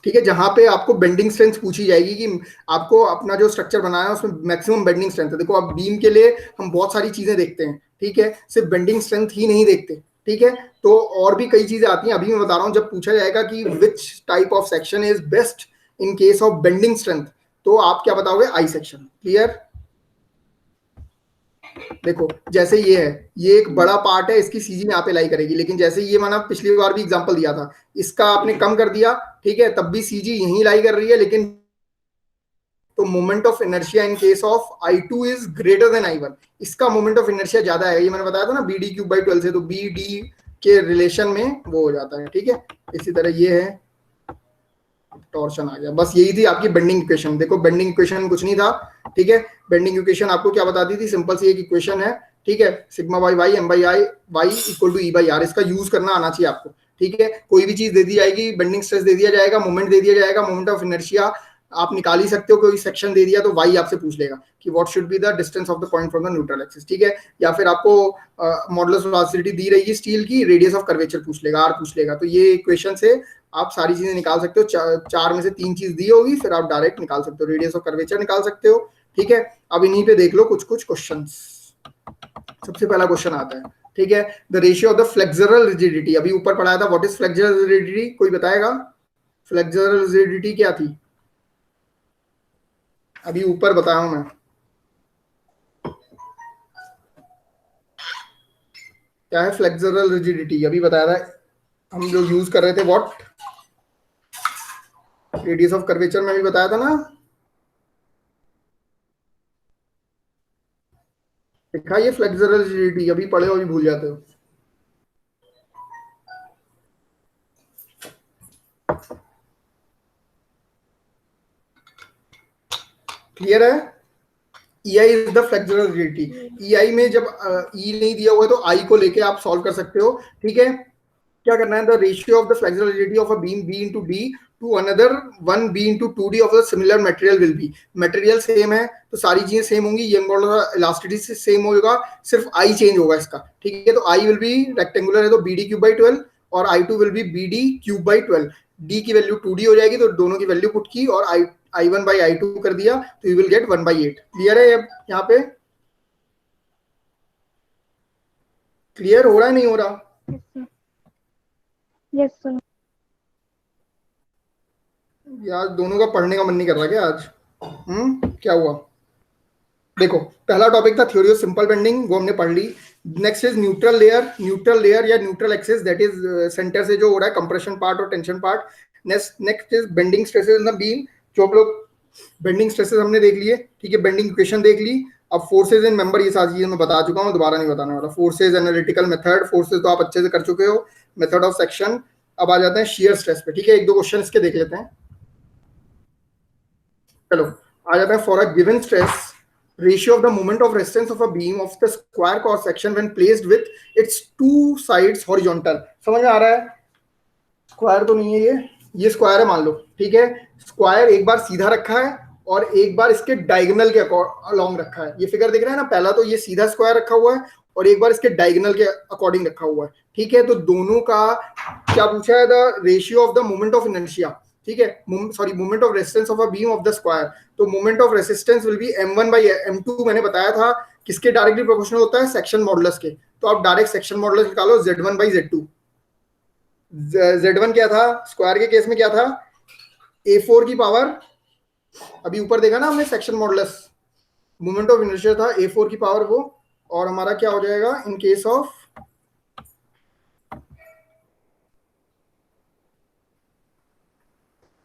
ठीक है, जहां पे आपको बेंडिंग स्ट्रेंथ पूछी जाएगी कि आपको अपना जो स्ट्रक्चर बनाना है उसमें मैक्सिमम बेंडिंग स्ट्रेंथ है। देखो अब बीम के लिए हम बहुत सारी चीजें देखते हैं, ठीक है, सिर्फ बेंडिंग स्ट्रेंथ ही नहीं देखते, ठीक है, तो और भी कई चीजें आती हैं। अभी मैं बता रहा हूं, जब पूछा जाएगा कि which type of section is best in case of bending strength, तो आप क्या बताओगे, आई सेक्शन, क्लियर। देखो जैसे ये है, ये एक बड़ा पार्ट है, इसकी सीजी यहाँ पे लाई करेगी, लेकिन जैसे ये मैंने पिछली बार भी एग्जांपल दिया था, इसका आपने कम कर दिया, ठीक है, तब भी सीजी यहीं लाई कर रही है, लेकिन तो moment of inertia in case of I2 is greater than I1, इसका मोमेंट ऑफ इनर्शिया ज्यादा है, ये मैंने बताया था ना BD³/12 से, तो BD के रिलेशन में वो हो जाता है, ठीक है। इसी तरह ये है, टॉर्शन आ गया, बस यही थी आपकी बेंडिंग इक्वेशन। देखो बेंडिंग इक्वेशन कुछ नहीं था, ठीक है, बेंडिंग इक्वेशन आपको क्या बताती थी, सिंपल सी एक इक्वेशन है, ठीक है, sigma by y M by I y equal to E by R, इसका यूज करना आना चाहिए आपको, ठीक है। कोई भी चीज दे दी जाएगी, बेंडिंग स्ट्रेस दे दिया जाएगा, मोमेंट दे दिया जाएगा, मोमेंट ऑफ इनर्शिया आप निकाल ही सकते हो, कोई सेक्शन दे दिया तो वाई आपसे पूछ लेगा कि what should be the distance of the point from the neutral axis, ठीक है, या फिर आपको मॉडुलस ऑफ वेलोसिटी दी रहेगी स्टील की, रेडियस ऑफ कर्वेचर पूछ लेगा, आर पूछ लेगा, तो ये इक्वेशन से आप सारी चीजें निकाल सकते हो। चार में से 3 चीज दी होगी, फिर आप डायरेक्ट निकाल सकते हो, रेडियस ऑफ कर्वेचर निकाल सकते हो, ठीक है। अब इन्हीं पे देख लो कुछ क्वेश्चंस। सबसे पहला क्वेश्चन आता है, ठीक है, the ratio of the flexural rigidity, अभी ऊपर पढ़ाया था, व्हाट इज फ्लेक्सुरल रिजिडिटी, कोई बताएगा फ्लेक्सुरल रिजिडिटी क्या थी? अभी ऊपर बताया हूं मैं, क्या है फ्लेक्सुरल रिजिडिटी, अभी बताया था, हम लोग यूज कर रहे थे व्हाट, रेडियस ऑफ कर्वेचर में भी बताया था ना, देखा ये फ्लेक्सुरल रिजिडिटी, अभी पढ़े हो अभी भूल जाते हो। क्लियर है, EI is the flexural rigidity. EI में जब E नहीं दिया हुआ है तो I को लेके आप सॉल्व कर सकते हो, ठीक है। क्या करना है, the ratio of the flexural rigidity of a beam B into D to another 1B into 2D of the similar material will be, material same है तो सारी चीजें सेम होंगी, ये मॉडल इलास्टिसिटी से सेम होगा, सिर्फ I चेंज होगा इसका, ठीक है। तो I विल बी रेक्टेंगुलर है तो BD³/12 और I2 will be BD³/12, D की वैल्यू 2D हो जाएगी, तो दोनों की वैल्यू पुट की और I1/I2 कर दिया, तो यू विल गेट 1/8। क्लियर है यहाँ पे, क्लियर हो रहा है नहीं हो रहा? Yes sir. यार दोनों का पढ़ने का मन नहीं कर रहा क्या आज? क्या हुआ? देखो पहला टॉपिक था थ्योरी ऑफ सिंपल बेंडिंग, वो हमने पढ़ ली। नेक्स्ट इज न्यूट्रल लेयर या neutral axis, that is centre से जो हो रहा है कंप्रेशन पार्ट और tension part. Next is bending stresses in the beam, जो हम लोग बेंडिंग स्ट्रेसेस हमने देख लिए, ठीक है, बेंडिंग इक्वेशन देख ली। अब फोर्सेज इन मेंबर, ये सारी चीजें मैं बता चुका हूँ, दोबारा नहीं बताने वाला। फोर्सेज, एनालिटिकल मेथड, फोर्सेज तो आप अच्छे से कर चुके हो, मेथड ऑफ सेक्शन। अब आ जाते हैं शेयर स्ट्रेस पे, ठीक है, एक दो क्वेश्चन इसके देख लेते हैं। चलो आ जाता है, for a given stress ratio of the moment of resistance of a beam of the square cross section when placed with its two sides horizontal, समझ में आ रहा है? स्क्वायर तो नहीं है ये स्क्वायर है मान लो, ठीक है, स्क्वायर एक बार सीधा रखा है और एक बार इसके डायगोनल के अलोंग रखा है। ये फिगर दिख रहा है ना, पहला तो ये सीधा स्क्वायर रखा हुआ है और एक बार इसके डायगोनल के अकॉर्डिंग रखा हुआ है, ठीक है। तो दोनों का क्या पूछा है, the ratio of the moment of inertia, ठीक है, sorry moment of resistance of a beam of the square. तो moment of resistance will be m1/m2, मैंने बताया था किसके डायरेक्टली प्रोपोर्शनल होता है, सेक्शन मॉडुलस के। तो आप डायरेक्ट सेक्शन मॉडुलस निकालो, Z1/Z2। Z1 क्या था स्क्वायर के केस में, क्या था, A4 की पावर, अभी ऊपर देखा ना हमने section modulus, moment of inertia था A4 की पावर वो, और हमारा क्या हो जाएगा इन केस ऑफ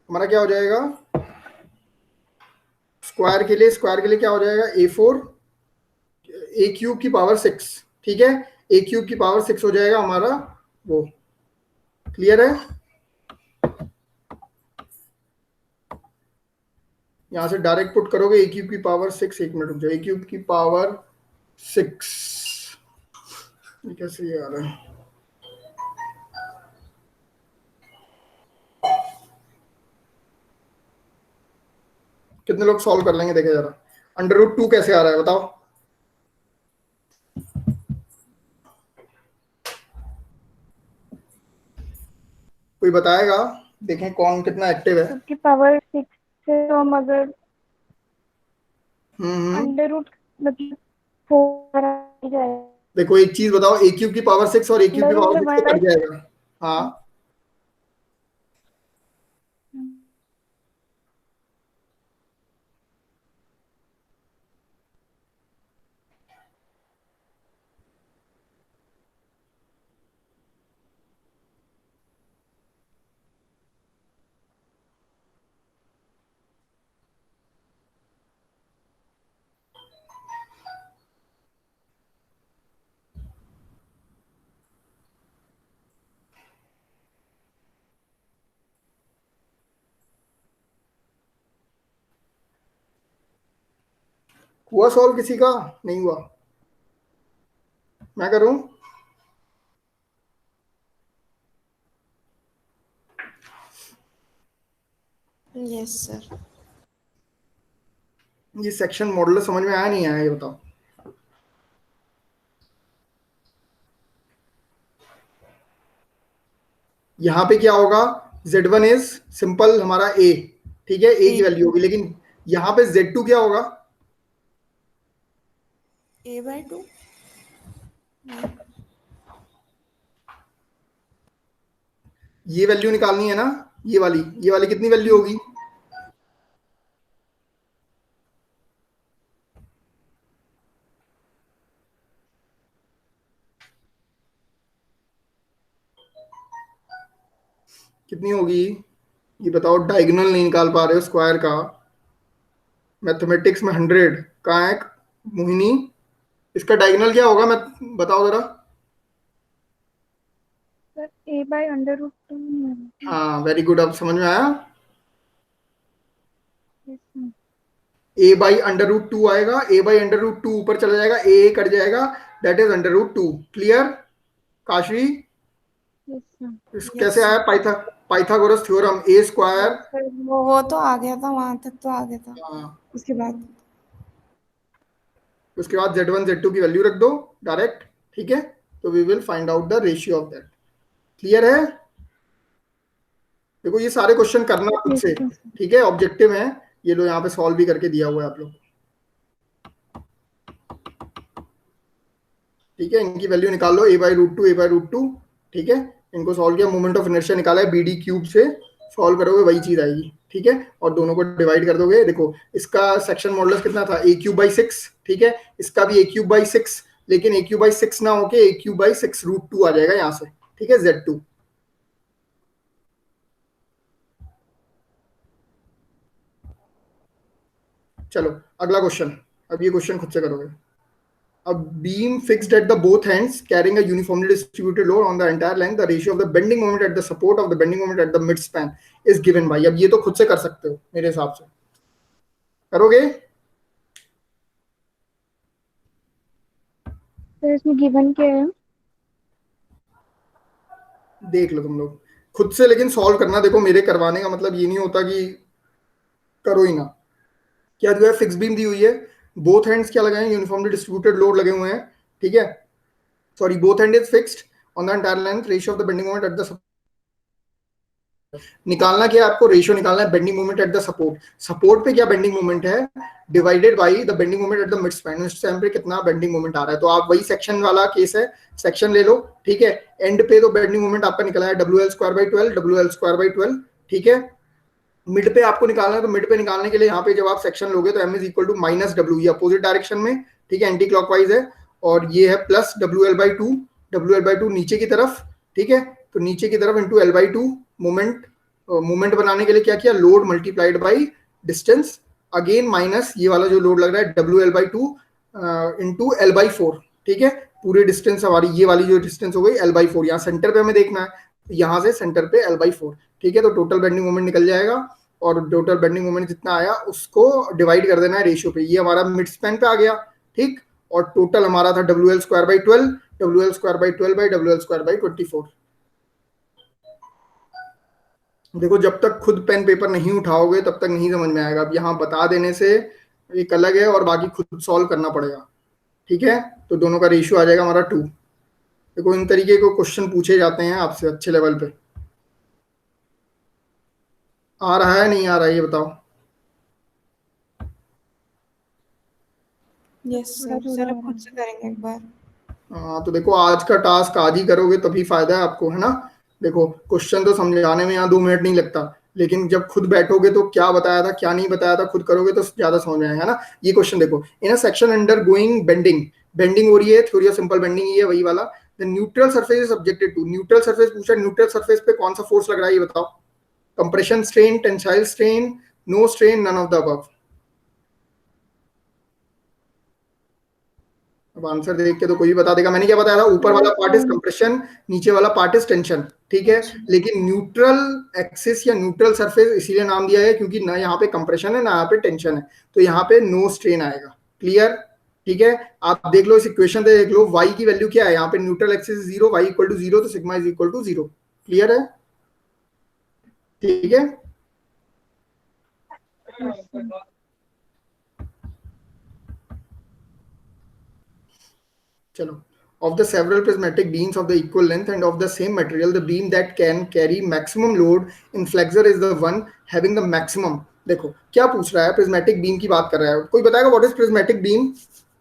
हमारा क्या हो जाएगा स्क्वायर के लिए क्या हो जाएगा A4 A³ की पावर 6, ठीक है, A³ की पावर 6 हो जाएगा हमारा वो। क्लियर है? यहां से डायरेक्ट पुट करोगे A³ की पावर 6, 1 मिनट रुक जाओ, A³ की पावर 6 कैसे आ रहा है, कितने लोग सॉल्व कर लेंगे देखे जरा। √2 कैसे आ रहा है बताओ। कोई बताएगा, देखें कौन कितना एक्टिव है। सबकी पावर 6 से तो हम अगर हम्म, √ मतलब 4 आ जाएगा। देखो एक चीज बताओ, A³ की पावर 6 और A³ की पावर 6 तो कट जाएगा। हाँ हुआ सॉल्व, किसी का नहीं हुआ? मैं करूं? Yes sir. ये सेक्शन मॉडल समझ में आया नहीं आया ये बताओ। यहाँ पे क्या होगा, Z1 इज सिंपल हमारा A, ठीक है, A की वैल्यू होगी, लेकिन यहाँ पे Z2 क्या होगा? A/2। ये वैल्यू निकालनी है ना, ये वाली कितनी वैल्यू होगी? कितनी होगी ये बताओ, डायगोनल नहीं निकाल पा रहे हो स्क्वायर का, मैथमेटिक्स में 100 कहाँ है मोहिनी, इसका डायगोनल क्या होगा, मैं बताओ जरा। Sir A/√2। हाँ वेरी गुड, अब समझ में आया। Yes, sir. A/√2 आएगा, A/√2 ऊपर चला जाएगा, A कट जाएगा, that is √2। Clear Kashi? Yes, sir. कैसे आया पाइथागोरस थ्योरम, A² वो तो आ गया था, वहां तक तो आ गया था। हाँ, उसके बाद उसके बाद Z1 Z2 की वैल्यू रख दो डायरेक्ट, ठीक है, तो we will find out the ratio of that. Clear है? देखो ये सारे क्वेश्चन करना खुद Yes, से, sir. ठीक है, ऑब्जेक्टिव है, ये लो यहाँ पे सॉल्व भी करके दिया हुआ है आप लोग, ठीक है, इनकी वैल्यू निकाल लो, A/√2 ठीक है, इनको सॉल्व किया, मोमेंट ऑफ इनर्शिया निकाला है BD³ से, सॉल्व करोगे वही चीज आएगी, ठीक है, और दोनों को डिवाइड कर दोगे। देखो इसका सेक्शन मॉडुलस कितना था, A³/6, ठीक है, इसका भी A³/6, लेकिन A³/6 ना होके A³/6√2 आ जाएगा यहाँ से, ठीक है, Z2। चलो अगला क्वेश्चन, अब ये क्वेश्चन खुद से करोगे। A beam fixed at the both ends carrying a uniformly distributed load on the entire length, the ratio of the bending moment at the support of the bending moment at the midspan is given by। अब ये तो खुद से कर सकते हो मेरे हिसाब से, करोगे? सर इसमें गिवन क्या है? देख लो तुम लोग खुद से, लेकिन सॉल्व करना। देखो मेरे करवाने का मतलब ये नहीं होता कि करो ही ना। क्या जो है फिक्स बीम दी हुई है, बोथ हैंड्स क्या लगाए, यूनिफॉर्मली डिस्ट्रीब्यूटेड लोड लगे हुए हैं, ठीक है, sorry both hand is fixed on the entire length, ratio of the bending moment at the, निकालना क्या है आपको, रेशियो निकालना है bending moment at the support. Support पे क्या बेंडिंग मोमेंट है, divided by the bending moment at the mid span, mid span पे कितना बेंडिंग मोमेंट आ रहा है। तो आप वही सेक्शन वाला केस है, सेक्शन ले लो, ठीक है, एंड पे तो बेंडिंग मोमेंट आपका निकला है WL²/12, WL²/12, ठीक है, मिड पे आपको निकालना है, तो मिड पे निकालने के लिए यहाँ पे जब आप सेक्शन लोगे तो m is equal to minus W, ये अपोजिट डायरेक्शन में, ठीक है, एंटी क्लॉकवाइज है, और ये है प्लस WL/2, WL/2 नीचे की तरफ, ठीक है, तो नीचे की तरफ इंटू L/2 मोमेंट, मोमेंट बनाने के लिए क्या किया, load multiplied by distance, again minus ये वाला जो लोड लग रहा है WL/2 इंटू L/4, ठीक है, पूरी डिस्टेंस हमारी ये वाली जो डिस्टेंस हो गई L/4, यहाँ सेंटर पे हमें देखना है, यहाँ से सेंटर पे L/4, ठीक है, तो टोटल बेंडिंग मोमेंट निकल जाएगा, और टोटल बेंडिंग मोमेंट जितना आया उसको डिवाइड कर देना है रेशियो पे, ये हमारा मिड स्पैन पे आ गया, ठीक, और टोटल हमारा था WL²/12, WL²/12 बाई WL²/24। देखो जब तक खुद पेन पेपर नहीं उठाओगे तब तक नहीं समझ में आएगा, अब यहाँ बता देने से एक अलग है और बाकी खुद सॉल्व करना पड़ेगा, ठीक है, तो दोनों का रेशियो आ जाएगा हमारा 2। देखो इन तरीके के क्वेश्चन पूछे जाते हैं आपसे अच्छे लेवल पे। आ रहा है नहीं आ रहा है ये बताओ। यस सर, अब खुद से करेंगे एक बार। हाँ तो देखो आज का टास्क आज ही करोगे तभी फायदा है आपको, है ना। देखो क्वेश्चन तो समझाने में यहाँ 2 मिनट नहीं लगता, लेकिन जब खुद बैठोगे तो क्या बताया था क्या नहीं बताया था खुद करोगे तो ज्यादा समझ में आएगा, है ना। ये क्वेश्चन देखो, in a section undergoing bending, bending हो रही है, थ्योरी ऑफ सिंपल बेंडिंग ही है वही वाला। The neutral surface is subjected to, neutral surface पूछा, न्यूट्रल सरफेस पे कौन सा फोर्स लग रहा है ये बताओ। Compression strain, tensile strain, no strain, none of the above. अब आंसर देख के तो कोई भी बता देगा। मैंने क्या बताया था, ऊपर वाला पार्ट इज कंप्रेशन, नीचे वाला पार्ट इज टेंशन, ठीक है, लेकिन न्यूट्रल एक्सिस या न्यूट्रल सरफेस इसीलिए नाम दिया है क्योंकि ना यहाँ पे कंप्रेशन है ना यहाँ पे टेंशन है, तो यहाँ पे नो स्ट्रेन आएगा। क्लियर, ठीक है। आप देख लो इस इक्वेशन से, देख लो y की वैल्यू क्या है, यहाँ पे neutral axis 0, y equal to 0, तो sigma is equal to 0। Clear है, ठीक है। चलो, of the several prismatic beams of the equal length and of the same material, the beam that can carry maximum load in flexure is the one having the maximum। देखो क्या पूछ रहा है, prismatic beam की बात कर रहा है। कोई बताएगा व्हाट इज प्रिज्मेटिक बीम।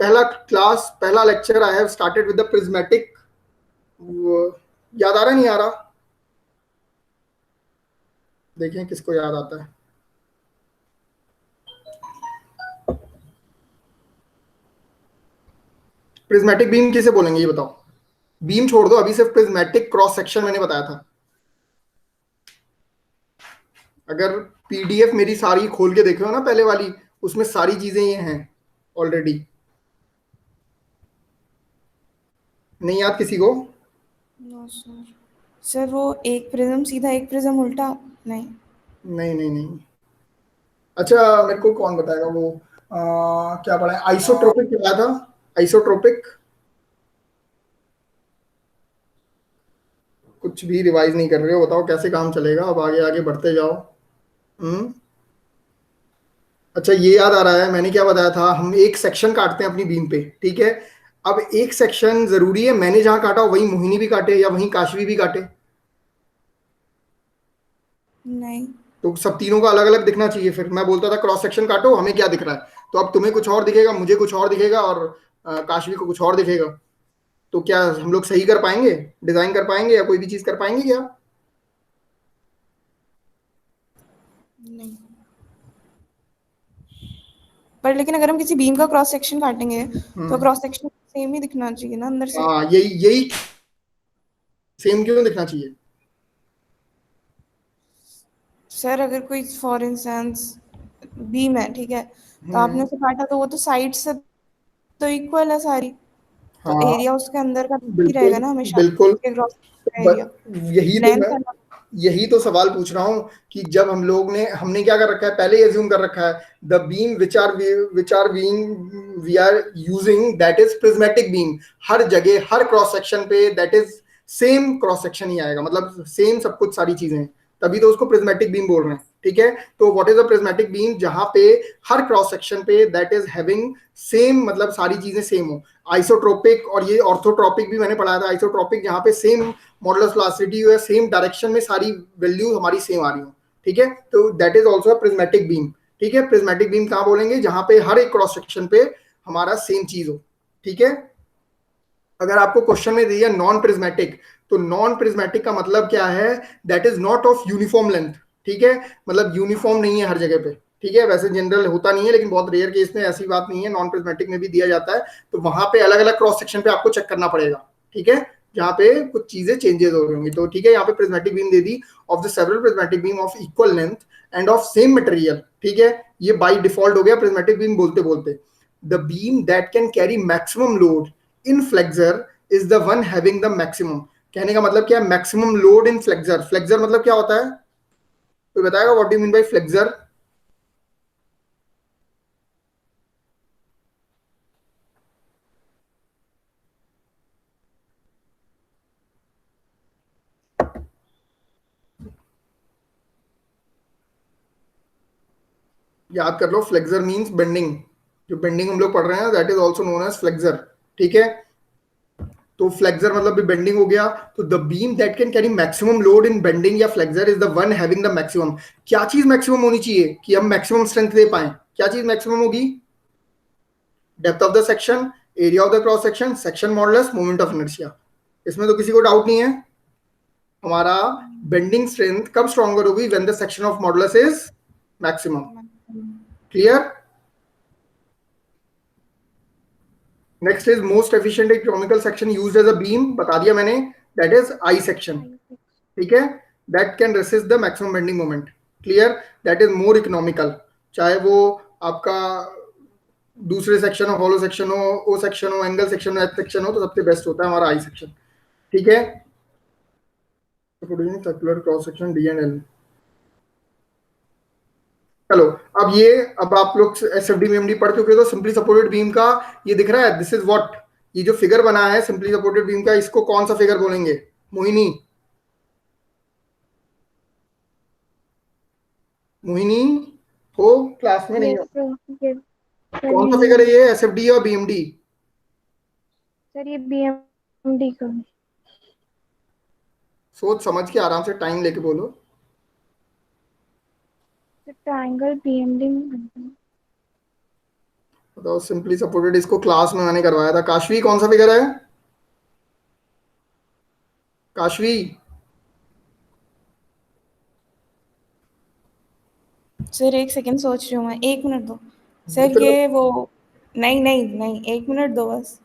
पहला क्लास पहला lecture I have started with the prismatic, याद आ रहा नहीं आ रहा, देखें किसको याद आता है। प्रिज्मेटिक बीम किसे बोलेंगे ये बताओ। बीम छोड़ दो, अभी सिर्फ प्रिज्मेटिक क्रॉस सेक्शन मैंने बताया था। अगर पीडीएफ मेरी सारी खोल के देखे हो ना पहले वाली, उसमें सारी चीजें ये हैं ऑलरेडी। नहीं याद किसी को? No sir. सर वो एक प्रिज्म सीधा एक प्रिज्म उल्टा नहीं। नहीं नहीं नहीं। अच्छा मेरे को कौन बताएगा वो क्या पढ़ा है, आइसोट्रोपिक क्या था, आइसोट्रोपिक। कुछ भी रिवाइज नहीं कर रहे हो, बताओ कैसे काम चलेगा। अब आगे आगे बढ़ते जाओ। अच्छा ये याद आ रहा है मैंने क्या बताया था, हम एक सेक्शन काटते हैं अपनी बीम पे, ठीक है। अब एक सेक्शन जरूरी है मैंने जहां काटा वही मोहिनी भी काटे या वही काशवी भी काटे? नहीं। तो सब तीनों का अलग अलग दिखना चाहिए। फिर मैं बोलता था क्रॉस सेक्शन काटो, हमें क्या दिख रहा है, तो अब तुम्हें कुछ और दिखेगा, मुझे कुछ और दिखेगा, और काशवी को कुछ और दिखेगा। तो क्या हम लोग सही कर पाएंगे, डिजाइन कर पाएंगे या कोई भी चीज कर पाएंगे क्या? नहीं। पर लेकिन अगर हम किसी बीम का क्रॉस सेक्शन काटेंगे तो क्रॉस सेक्शन सेम ही दिखना चाहिए ना अंदर से। हाँ यही यही सेम क्यों दिखना चाहिए? सर अगर कोई फॉर इंस्टेंस बीम है, ठीक है, तो आपने उसे काटा तो वो तो साइड से तो इक्वल है सारी, तो हाँ एरिया उसके अंदर का ही बिल्कुल रहेगा ना हमेशा, बिल्कुल। क्रॉस का एरिया। यही तो मैं, यही तो सवाल पूछ रहा हूँ कि जब हम लोग ने हमने क्या कर रखा है, पहले एज्यूम कर रखा है the beam which are we are using that is prismatic beam. हर जगह हर क्रॉस सेक्शन पे that is same cross section ही आएगा, मतलब सेम सब कुछ सारी चीजें, तभी तो उसको प्रिज्मेटिक बीम बोल रहे हैं, ठीक है। तो what is a prismatic beam, जहां पे हर क्रॉस सेक्शन पे दैट इज हैविंग सेम, मतलब सारी चीजें सेम हो। आइसोट्रोपिक और ये ऑर्थोट्रोपिक भी मैंने पढ़ाया था। आइसोट्रोपिक जहां पे सेम मॉडुलस वेलोसिटी हो, सेम डायरेक्शन में सारी वैल्यू हमारी सेम आ रही हो, ठीक है, तो that is also prismatic beam, ठीक है। प्रिज्मेटिक बीम कहां बोलेंगे, जहां पे हर एक क्रॉस सेक्शन पे हमारा सेम चीज हो, ठीक है। अगर आपको क्वेश्चन में दिया नॉन प्रिज्मेटिक, तो नॉन प्रिज्मेटिक का मतलब क्या है, that is not of uniform length, ठीक है, मतलब यूनिफॉर्म नहीं है हर जगह पे, ठीक है, वैसे जनरल होता नहीं है, लेकिन बहुत रेयर केस में ऐसी बात नहीं है, नॉन प्रिज्मेटिक में भी दिया जाता है, तो वहां पे अलग अलग क्रॉस सेक्शन पे आपको चेक करना पड़ेगा, ठीक है, जहाँ पे कुछ चीजें चेंजेस हो रही होंगी। तो ठीक है, यहाँ पे prismatic beam they the of the several prismatic beam of equal length end of same material, ठीक है, ये बाय डिफॉल्ट हो गया प्रिज्मेटिक बीम बोलते बोलते। The beam that can carry maximum load in flexure is the one having the maximum. कहने का मतलब क्या है, maximum load in flexure. Flexure मतलब क्या होता है, तो बताएगा what do you mean by flexure? याद कर लो, फ्लेक्सर मींस बेंडिंग, जो बेंडिंग हम लोग पढ़ रहे हैं that is also known as flexure, ठीक है। तो फ्लेक्सर मतलब भी बेंडिंग हो गया। तो the beam that can carry maximum load in bending या flexure is the one having the maximum. क्या चीज मैक्सिमम होनी चाहिए कि हम मैक्सिमम स्ट्रेंथ दे पाए? क्या चीज मैक्सिमम होगी? Depth of the section, area of the cross section, section modulus, moment of inertia. इसमें तो किसी को डाउट नहीं है। हमारा बेंडिंग स्ट्रेंथ कब स्ट्रॉन्गर होगी? When the section of modulus is maximum. Clear? Next is most efficient economical section used as a beam, बता दिया मैंने, दैट इज आई सेक्शन, ठीक है, that can resist the maximum bending moment. Clear? That is more economical, चाहे वो आपका दूसरे section हो, हॉलो सेक्शन हो, ओ सेक्शन हो, एंगल सेक्शन हो, एच सेक्शन हो, तो सबसे बेस्ट होता है हमारा आई सेक्शन, ठीक है। Circular cross section D and L. चलो, अब आप लोग एसएफडी में एमडी पढ़ चुके हो, तो सिंपली सपोर्टेड बीम का ये दिख रहा है, दिस इज व्हाट, ये जो फिगर बना है सिंपली सपोर्टेड बीम का, इसको कौन सा फिगर बोलेंगे? मोहिनी, मोहिनी हो क्लास में? नहीं हो? कौन सा फिगर है ये, एसएफडी और बीएमडी? सर ये बीएमडी का। सोच समझ के आराम से टाइम लेके बोलो। ट्रायंगल बीएमडी में बनता है। बताओ, सिंपली सपोर्टेड इसको क्लास में मैंने करवाया था। काशवी, कौन सा फिगर है? काशवी, सर एक सेकंड सोच रही हूँ मैं, 1 मिनट दो सर। ये वो नहीं नहीं नहीं, 1 मिनट दो बस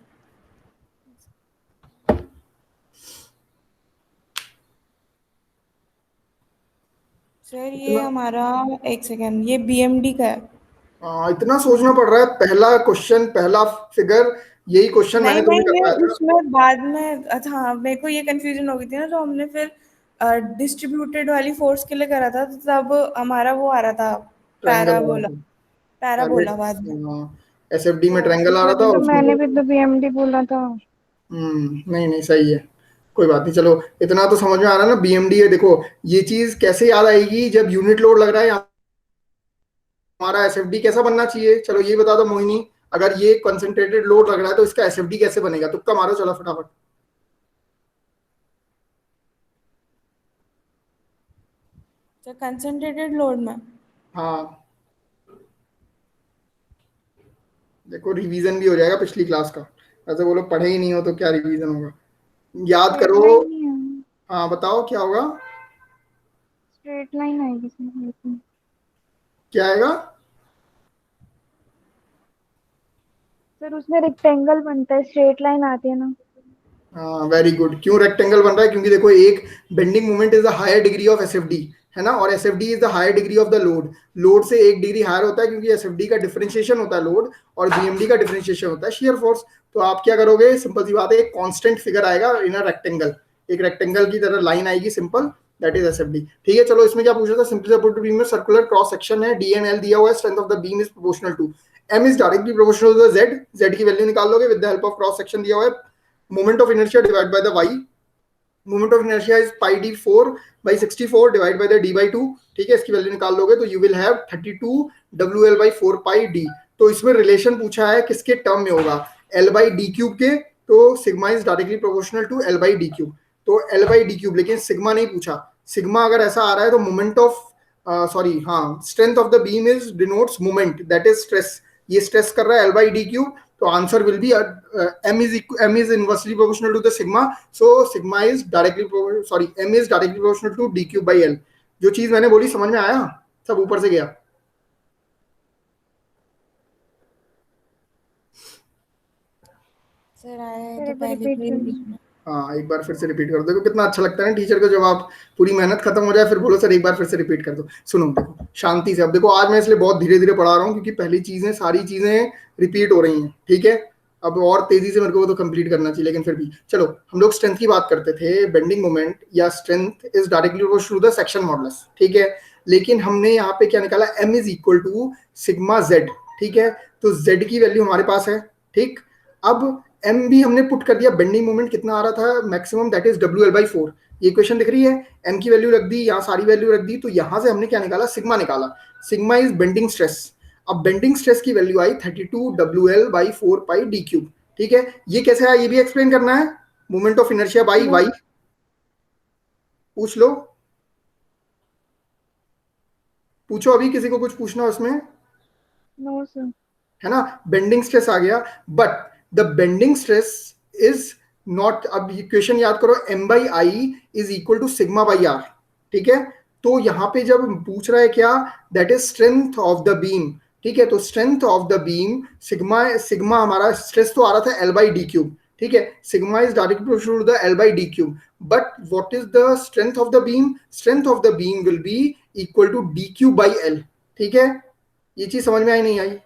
सर। ये हमारा, एक सेकंड, ये बीएमडी का है। इतना सोचना पड़ रहा है। पहला क्वेश्चन, पहला फिगर, यही क्वेश्चन मैंने नहीं तुम्हें नहीं, करवाया मैं था। उसमें बाद में, अच्छा हाँ, मेरे को ये कंफ्यूजन हो गई थी ना, तो हमने फिर डिस्ट्रीब्यूटेड वाली फोर्स के लिए करा था, तो तब हमारा वो आ रहा था, ट्रायंगल पैराबोला। पैराबोला बाद में। एसएफडी में तो ट्रायंगल आ रहा था तभी तो उसमें। मैंने भी तो बीएमडी बोला था। नहीं नहीं, सही है, कोई बात नहीं। चलो, इतना तो समझ में आ रहा है ना, बीएमडी है। देखो, ये चीज कैसे याद आएगी जब यूनिट लोड लग रहा है, हमारा एसएफडी कैसा बनना चाहिए? चलो ये बता दो मोहिनी, अगर ये कंसंट्रेटेड लोड लग रहा है तो इसका एसएफडी कैसे बनेगा? तुक्का मारो, चलो फटाफट। तो कंसंट्रेटेड लोड में, हाँ, देखो रिवीजन भी हो जाएगा पिछली क्लास का। ऐसे वो लोग पढ़े ही नहीं हो तो क्या रिवीजन होगा? याद स्ट्रेट करो। लाइन नहीं है, हाँ बताओ क्या होगा? स्ट्रेट लाइन आएगी इसमें। क्या आएगा? सर उसमें रेक्टेंगल बनता है, स्ट्रेट लाइन आती है ना। हाँ, वेरी गुड। क्यों रेक्टेंगल बन रहा है? क्योंकि देखो, एक bending moment is the higher degree of SFD, है ना, और SFD is the higher degree of the load. Load से 1 डिग्री हायर होता है, क्योंकि एसएफडी का डिफरेंशिएशन होता है लोड, और बीएमडी का डिफरेंशिएशन होता है शियर फोर्स। तो आप क्या करोगे? सिंपल सी बात है, एक कांस्टेंट फिगर आएगा इन अ रेक्टेंगल, एक रेक्टेंगल की तरह लाइन आएगी सिंपल, दैट इज एसएफडी। ठीक है, चलो इसमें क्या पूछा था? सिंपली सपोर्टेड बीम में सर्कुलर क्रॉस सेक्शन है, डी एंड एल दिया हुआ है, strength of the beam is proportional to M is directly proportional to the Z. Z की वैल्यू निकाल लोगे with the help of cross section दिया हुआ है। Moment of inertia divided by the y, moment of inertia is pi d 4 by 64 divided by the d by 2। ठीक है, इसकी value निकाल लोगे तो you will have 32 wl by 4 pi d। तो इसमें रिलेशन पूछा है किसके टर्म में होगा? l by d क्यूब के। तो sigma is directly proportional to l by d cube. तो l by d क्यूब, लेकिन सिग्मा नहीं पूछा। सिग्मा अगर ऐसा आ रहा है तो मोमेंट ऑफ सॉरी हाँ, strength of the beam is denotes moment, that is stress. ये स्ट्रेस कर रहा है l by d क्यूब, तो answer will be m is inversely proportional to the sigma, so sigma is directly m is directly proportional to d cube by l। जो चीज मैंने बोली समझ में आया, सब ऊपर से गया? सर आया है सर तो एक बार पहले रिपीट फिर बीच करना। में। हाँ, एक बार फिर से रिपीट कर दो। देखो कितना अच्छा लगता है ना टीचर को, जब आप पूरी मेहनत खत्म हो जाए फिर बोलो सर एक बार फिर से रिपीट कर दो। सुनो देखो शांति से, अब देखो आज मैं इसलिए बहुत धीरे धीरे पढ़ा रहा हूँ क्योंकि पहली चीजें सारी चीजें रिपीट हो रही हैं, ठीक है। अब और तेजी से मेरे को वो तो कंप्लीट करना चाहिए, लेकिन फिर भी चलो हम लोग स्ट्रेंथ की बात करते थे। बेंडिंग मोमेंट या strength is directly to the section modulus, ठीक है। लेकिन हमने यहाँ पे क्या निकाला, m is equal to sigma z, ठीक है। तो z की वैल्यू हमारे पास है, ठीक। अब m भी हमने पुट कर दिया, बेंडिंग मोमेंट कितना आ रहा था मैक्सिमम, दैट इज WL/4। ये इक्वेशन दिख रही है, m की वैल्यू रख दी, यहाँ सारी वैल्यू रख दी, तो यहाँ से हमने क्या निकाला, सिग्मा निकाला। Sigma is bending stress. अब बेंडिंग स्ट्रेस की वैल्यू आई 32WL/4πd³, ठीक है। ये कैसे आया ये भी एक्सप्लेन करना है, moment of inertia by know why, पूछ लो, पूछो अभी किसी को कुछ पूछना हो उसमें, नो सर। है ना। बेंडिंग स्ट्रेस आ गया, but the bending stress is not, अब इक्वेशन याद करो, m/i is equal to sigma by R, ठीक है। तो यहां पे जब पूछ रहा है क्या, that is strength of the beam, ठीक है। तो strength of the beam sigma, sigma हमारा स्ट्रेस तो आ रहा था L/d³, ठीक है। Sigma is directly proportional to the L/d³, but what is the strength of the beam, strength of the beam will be equal to d³/L, ठीक है। ये चीज समझ में आई नहीं आई?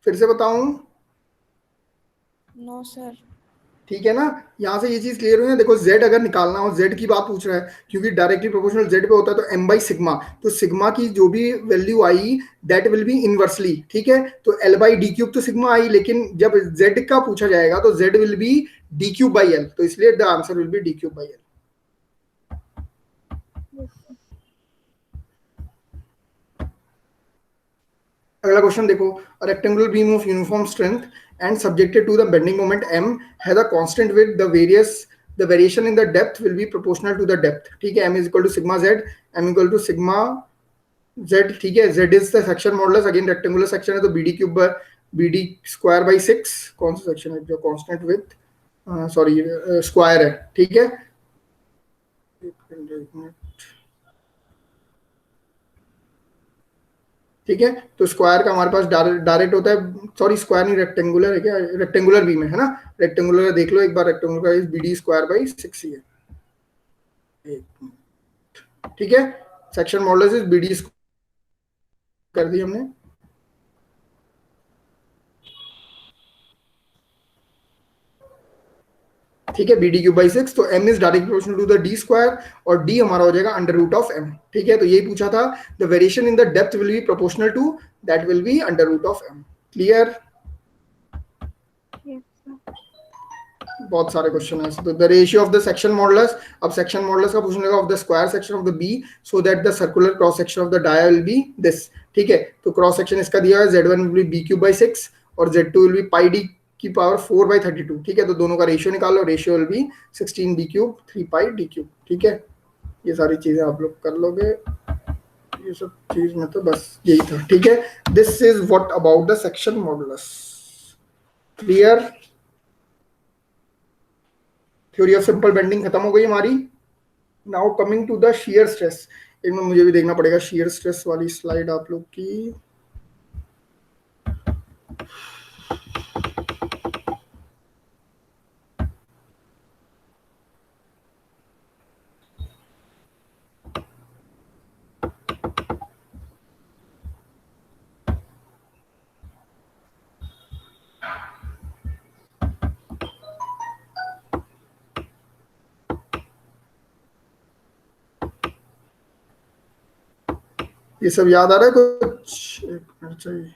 फिर से बताऊं? No sir. ठीक है ना, यहां से ये चीज क्लियर हुई है। देखो z अगर निकालना हो, z की बात पूछ रहा है, क्योंकि डायरेक्टली प्रोपोर्शनल z पे होता है, तो m/सिग्मा, तो सिग्मा की जो भी value I that will be inversely, ठीक है। तो L/d³ तो सिग्मा आई, लेकिन जब z का पूछा जाएगा तो z विल बी d³/L, तो इसलिए the answer will B d³/L। अगला क्वेश्चन देखो, rectangular beam of uniform strength and subjected to the bending moment m has a constant with the variation in the depth will be proportional to the depth, ठीक है। m is equal to sigma z, m equal to sigma z, ठीक है। z is the section modulus, again rectangular section है तो BD²/6, कौन सा section है जो कांस्टेंट विद, सॉरी स्क्वायर है, ठीक है। ठीक है, तो स्क्वायर का हमारे पास डायरेक्ट होता है, सॉरी स्क्वायर नहीं, रेक्टेंगुलर है क्या, रेक्टेंगुलर बीम है ना, रेक्टेंगुलर देख लो एक बार, रेक्टेंगुलर का BD²/6 ही है, ठीक है। सेक्शन मॉडुलस इज BD कर दी हमने, ठीक है। BD³/6, तो m is direct proportional to the d² और d हमारा हो जाएगा √m, ठीक है। तो यही पूछा था, the variation in the depth will be proportional to, that will be √m, clear. बहुत सारे क्वेश्चन है, तो the ratio of the section modulus, अब सेक्शन मॉडुलस का पूछने का, of the square section of the b so that the circular cross section of the dia will be this, ठीक है। तो क्रॉस सेक्शन इसका दिया है, z1 विल बी BQ/6 और z2 विल बी πd⁴/32, ठीक है। तो दोनों का रेशियो निकालो, ratio will be 16d³ 3πd³, ठीक है। ये सारी चीजें आप लोग कर लोगे, ये सब चीज में तो बस यही था, ठीक है। This is what about the section modulus, clear. Theory of simple bending खत्म हो गई हमारी। Now coming to the shear stress, एक में मुझे भी देखना पड़ेगा शियर स्ट्रेस वाली स्लाइड आप लोग की। ये सब याद आ रहा है कुछ, एक मिनट चाहिए।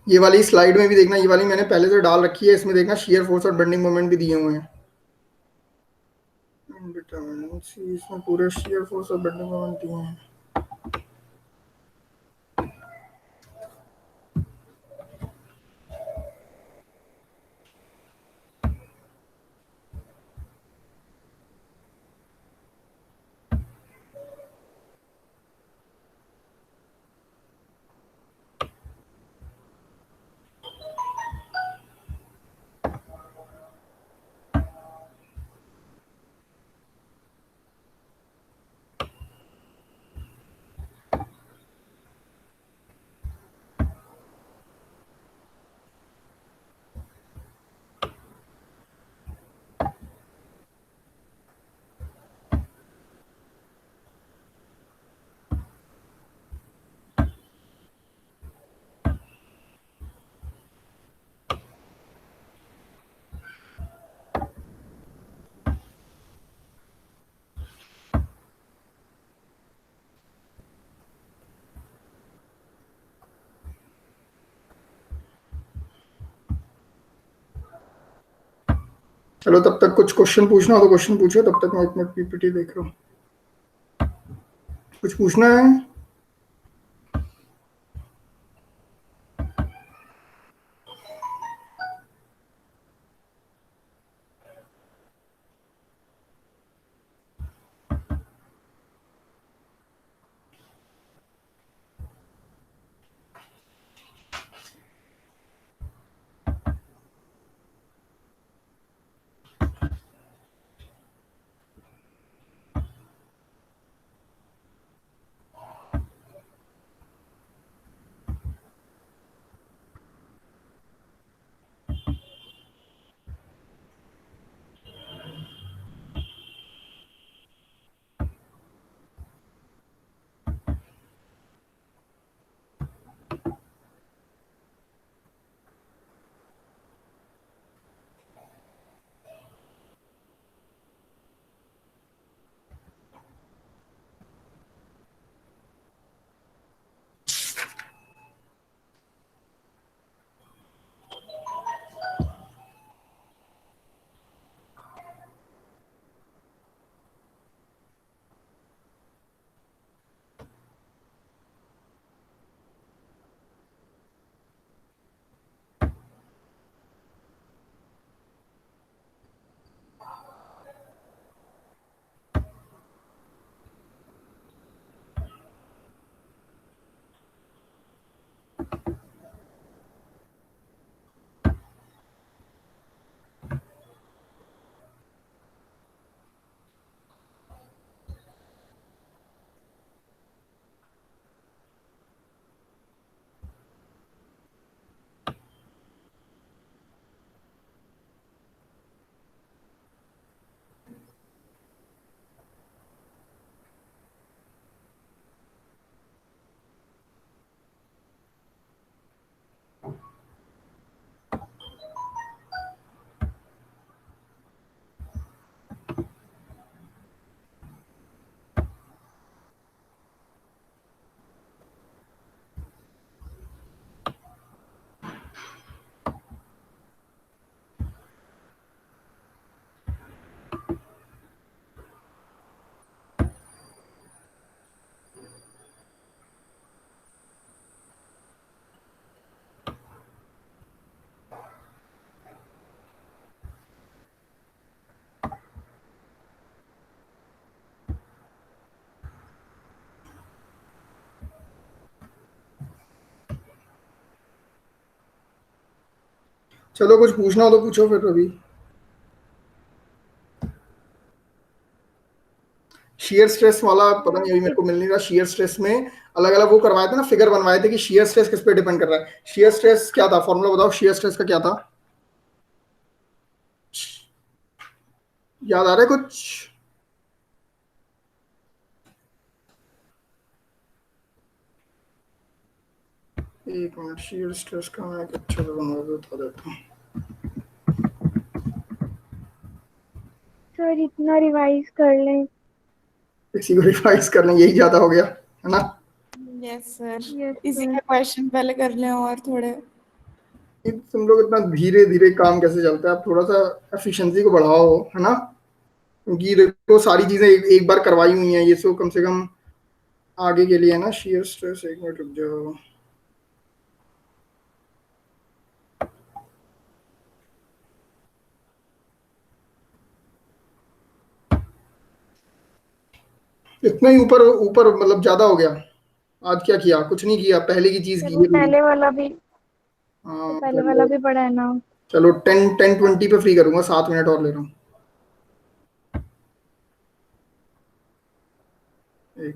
ये वाली स्लाइड में भी देखना, ये वाली मैंने पहले से डाल रखी है, इसमें देखना शियर फोर्स और बेंडिंग मोमेंट भी दिए हुए हैं। विटामिन सी, इसमें पूरे शियर फोर्स और बेंडिंग मोमेंट दिए हैं। चलो तब तक कुछ क्वेश्चन पूछना हो तो क्वेश्चन पूछो, तब तक मैं एक मिनट पीपीटी देख रहा हूँ। कुछ पूछना है? चलो कुछ पूछना हो तो पूछो फिर अभी। शियर स्ट्रेस वाला पता नहीं, अभी मेरे को मिल नहीं रहा। शियर स्ट्रेस में अलग अलग वो करवाए थे ना, फिगर बनवाए थे कि शियर स्ट्रेस किस पे डिपेंड कर रहा है। शियर स्ट्रेस क्या था, फॉर्मूला बताओ शियर स्ट्रेस का क्या था, याद आ रहा है कुछ? एक मिनट, शियर स्ट्रेस का मैं एक अच्छा सा बनवा के बता देता हूँ। सर इतना रिवाइज कर लें। इसी को रिवाइज कर लें, यही ज्यादा हो गया है ना। यस सर, यस इसी सर। का क्वेश्चन पहले कर लें और थोड़े तुम लोग इतना धीरे धीरे काम कैसे चलता है, आप थोड़ा सा एफिशिएंसी को बढ़ाओ, है ना, क्योंकि देखो सारी चीजें एक बार करवाई हुई हैं, ये सो कम से कम आगे के लिए है ना। शेयर स्ट्रेस, एक मिनट रुक जाओ। इतना ही ऊपर ऊपर मतलब ज्यादा हो गया। आज क्या किया, कुछ नहीं किया, पहले की चीज की चलो है पूरी। पहले वाला भी, तो हाँ पहले वाला चलो, भी पड़ा है ना। चलो 10-20 पे फ्री करूंगा, 7 मिनट और ले रहा हूँ। एक,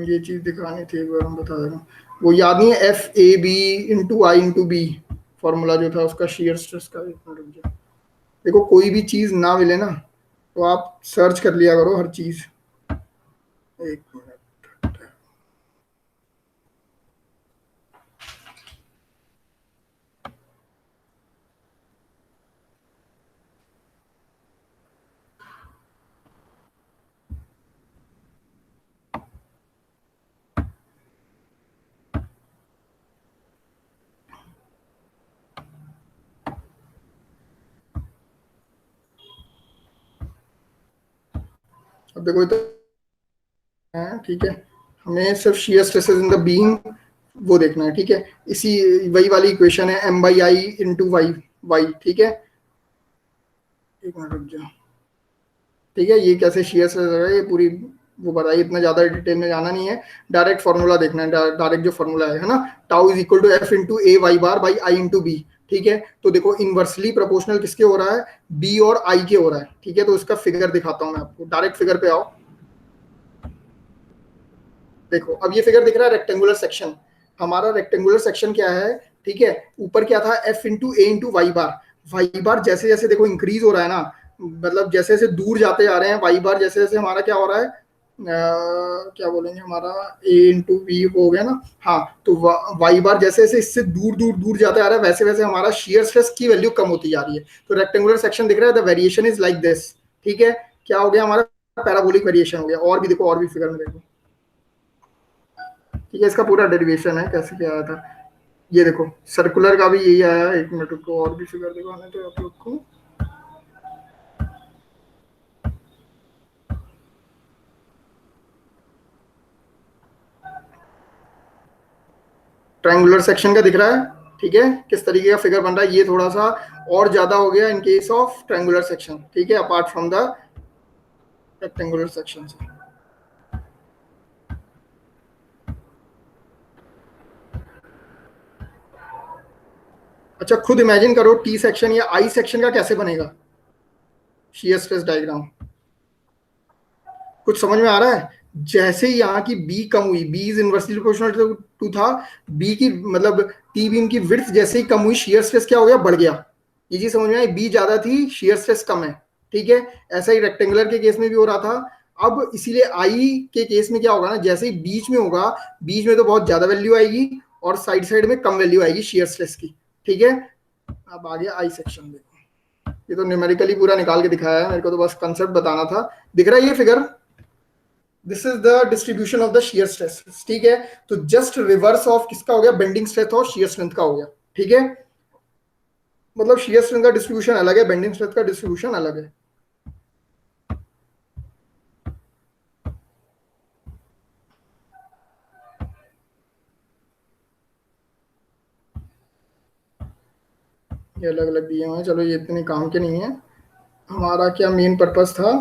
ये चीज दिखानी थी, एक बार हम बता दे रहा हूँ। वो याद नहीं है, F AB × I × B formula जो था उसका, शेयर स्ट्रेस का। एक मिनट रुक जाओ। देखो कोई भी चीज ना मिले ना तो आप सर्च कर लिया करो हर चीज। एक मिनट, अब देखो ये तो है, ठीक है, हमें सिर्फ shear stresses in the beam वो देखना है, ठीक है। इसी वही वाली इक्वेशन है, M/I × Y, ठीक है। एक मिनट रुक जाओ, ठीक है। ये कैसे शेयर स्ट्रेस है ये पूरी वो बताइए, इतना ज्यादा डिटेल में जाना नहीं है, डायरेक्ट फॉर्मूला देखना है। डायरेक्ट जो फॉर्मूला है ना, tau is equal to F × A y bar/I × B, ठीक है। तो देखो इनवर्सली प्रोपोर्शनल किसके हो रहा है, बी और आई के हो रहा है, ठीक है। तो इसका फिगर दिखाता हूं मैं आपको, डायरेक्ट फिगर पे आओ। देखो अब ये फिगर दिख रहा है, रेक्टेंगुलर सेक्शन। हमारा रेक्टेंगुलर सेक्शन क्या है, ठीक है। ऊपर क्या था, F × A × Y bar। Y बार जैसे जैसे देखो इंक्रीज हो रहा है ना, मतलब जैसे जैसे दूर जाते जा रहे हैं वाई बार, जैसे जैसे हमारा क्या हो रहा है, क्या बोलेंगे, हमारा A × B हो गया ना। हाँ, तो वाई बार जैसे जैसे इससे दूर दूर दूर जाते आ रहा है, वैसे वैसे हमारा शेयर स्ट्रेस की वैल्यू कम होती जा रही है। तो रेक्टेंगुलर सेक्शन दिख रहा है, the variation is like this, ठीक है। क्या हो गया हमारा, पैराबोलिक वेरिएशन हो गया। और भी देखो, और भी फिगर में देखो, ठीक है। इसका पूरा डेरिवेशन है कैसे क्या आया था। ये देखो सर्कुलर का भी यही आया है। एक मिनट को और भी फिगर दिखाने तो आप लोग को। ट्रायंगुलर सेक्शन का दिख रहा है, ठीक है, किस तरीके का फिगर बन रहा है। ये थोड़ा सा और ज्यादा हो गया इन केस ऑफ ट्रायंगुलर सेक्शन, ठीक है, apart from the rectangular section से। अच्छा खुद इमेजिन करो, टी सेक्शन या आई सेक्शन का कैसे बनेगा शेयर स्ट्रेस डायग्राम। कुछ समझ में आ रहा है। जैसे ही यहाँ की बी कम हुई, b is inversely proportional to था, बी की मतलब टी बीम की विड्थ जैसे ही कम हुई, शेयर स्ट्रेस क्या हो गया, बढ़ गया। ये चीज समझ में आई, बी ज्यादा थी शेयर स्ट्रेस कम है, ठीक है। ऐसा ही रेक्टेंगुलर के केस में भी हो रहा था। अब इसीलिए आई के केस में क्या होगा ना, जैसे ही बीच में होगा, बीच में तो बहुत ज्यादा वैल्यू आएगी और साइड साइड में कम वैल्यू आएगी शेयर स्ट्रेस की, ठीक है। अब आ गया आई सेक्शन। देखो ये तो न्यूमेरिकली पूरा निकाल के दिखाया है, मेरे को तो बस कंसेप्ट बताना था। दिख रहा है ये figure, this is the distribution of the shear stress, ठीक है। तो जस्ट रिवर्स ऑफ किसका हो गया, बेंडिंग स्ट्रेंथ और शेयर स्ट्रेंथ का हो गया, ठीक है। मतलब शेयर स्ट्रेंथ का डिस्ट्रीब्यूशन अलग है, बेंडिंग स्ट्रेंथ का डिस्ट्रीब्यूशन अलग है। ये अलग अलग दिए हुए हैं, चलो ये इतने काम के नहीं है। हमारा क्या मेन पर्पस था,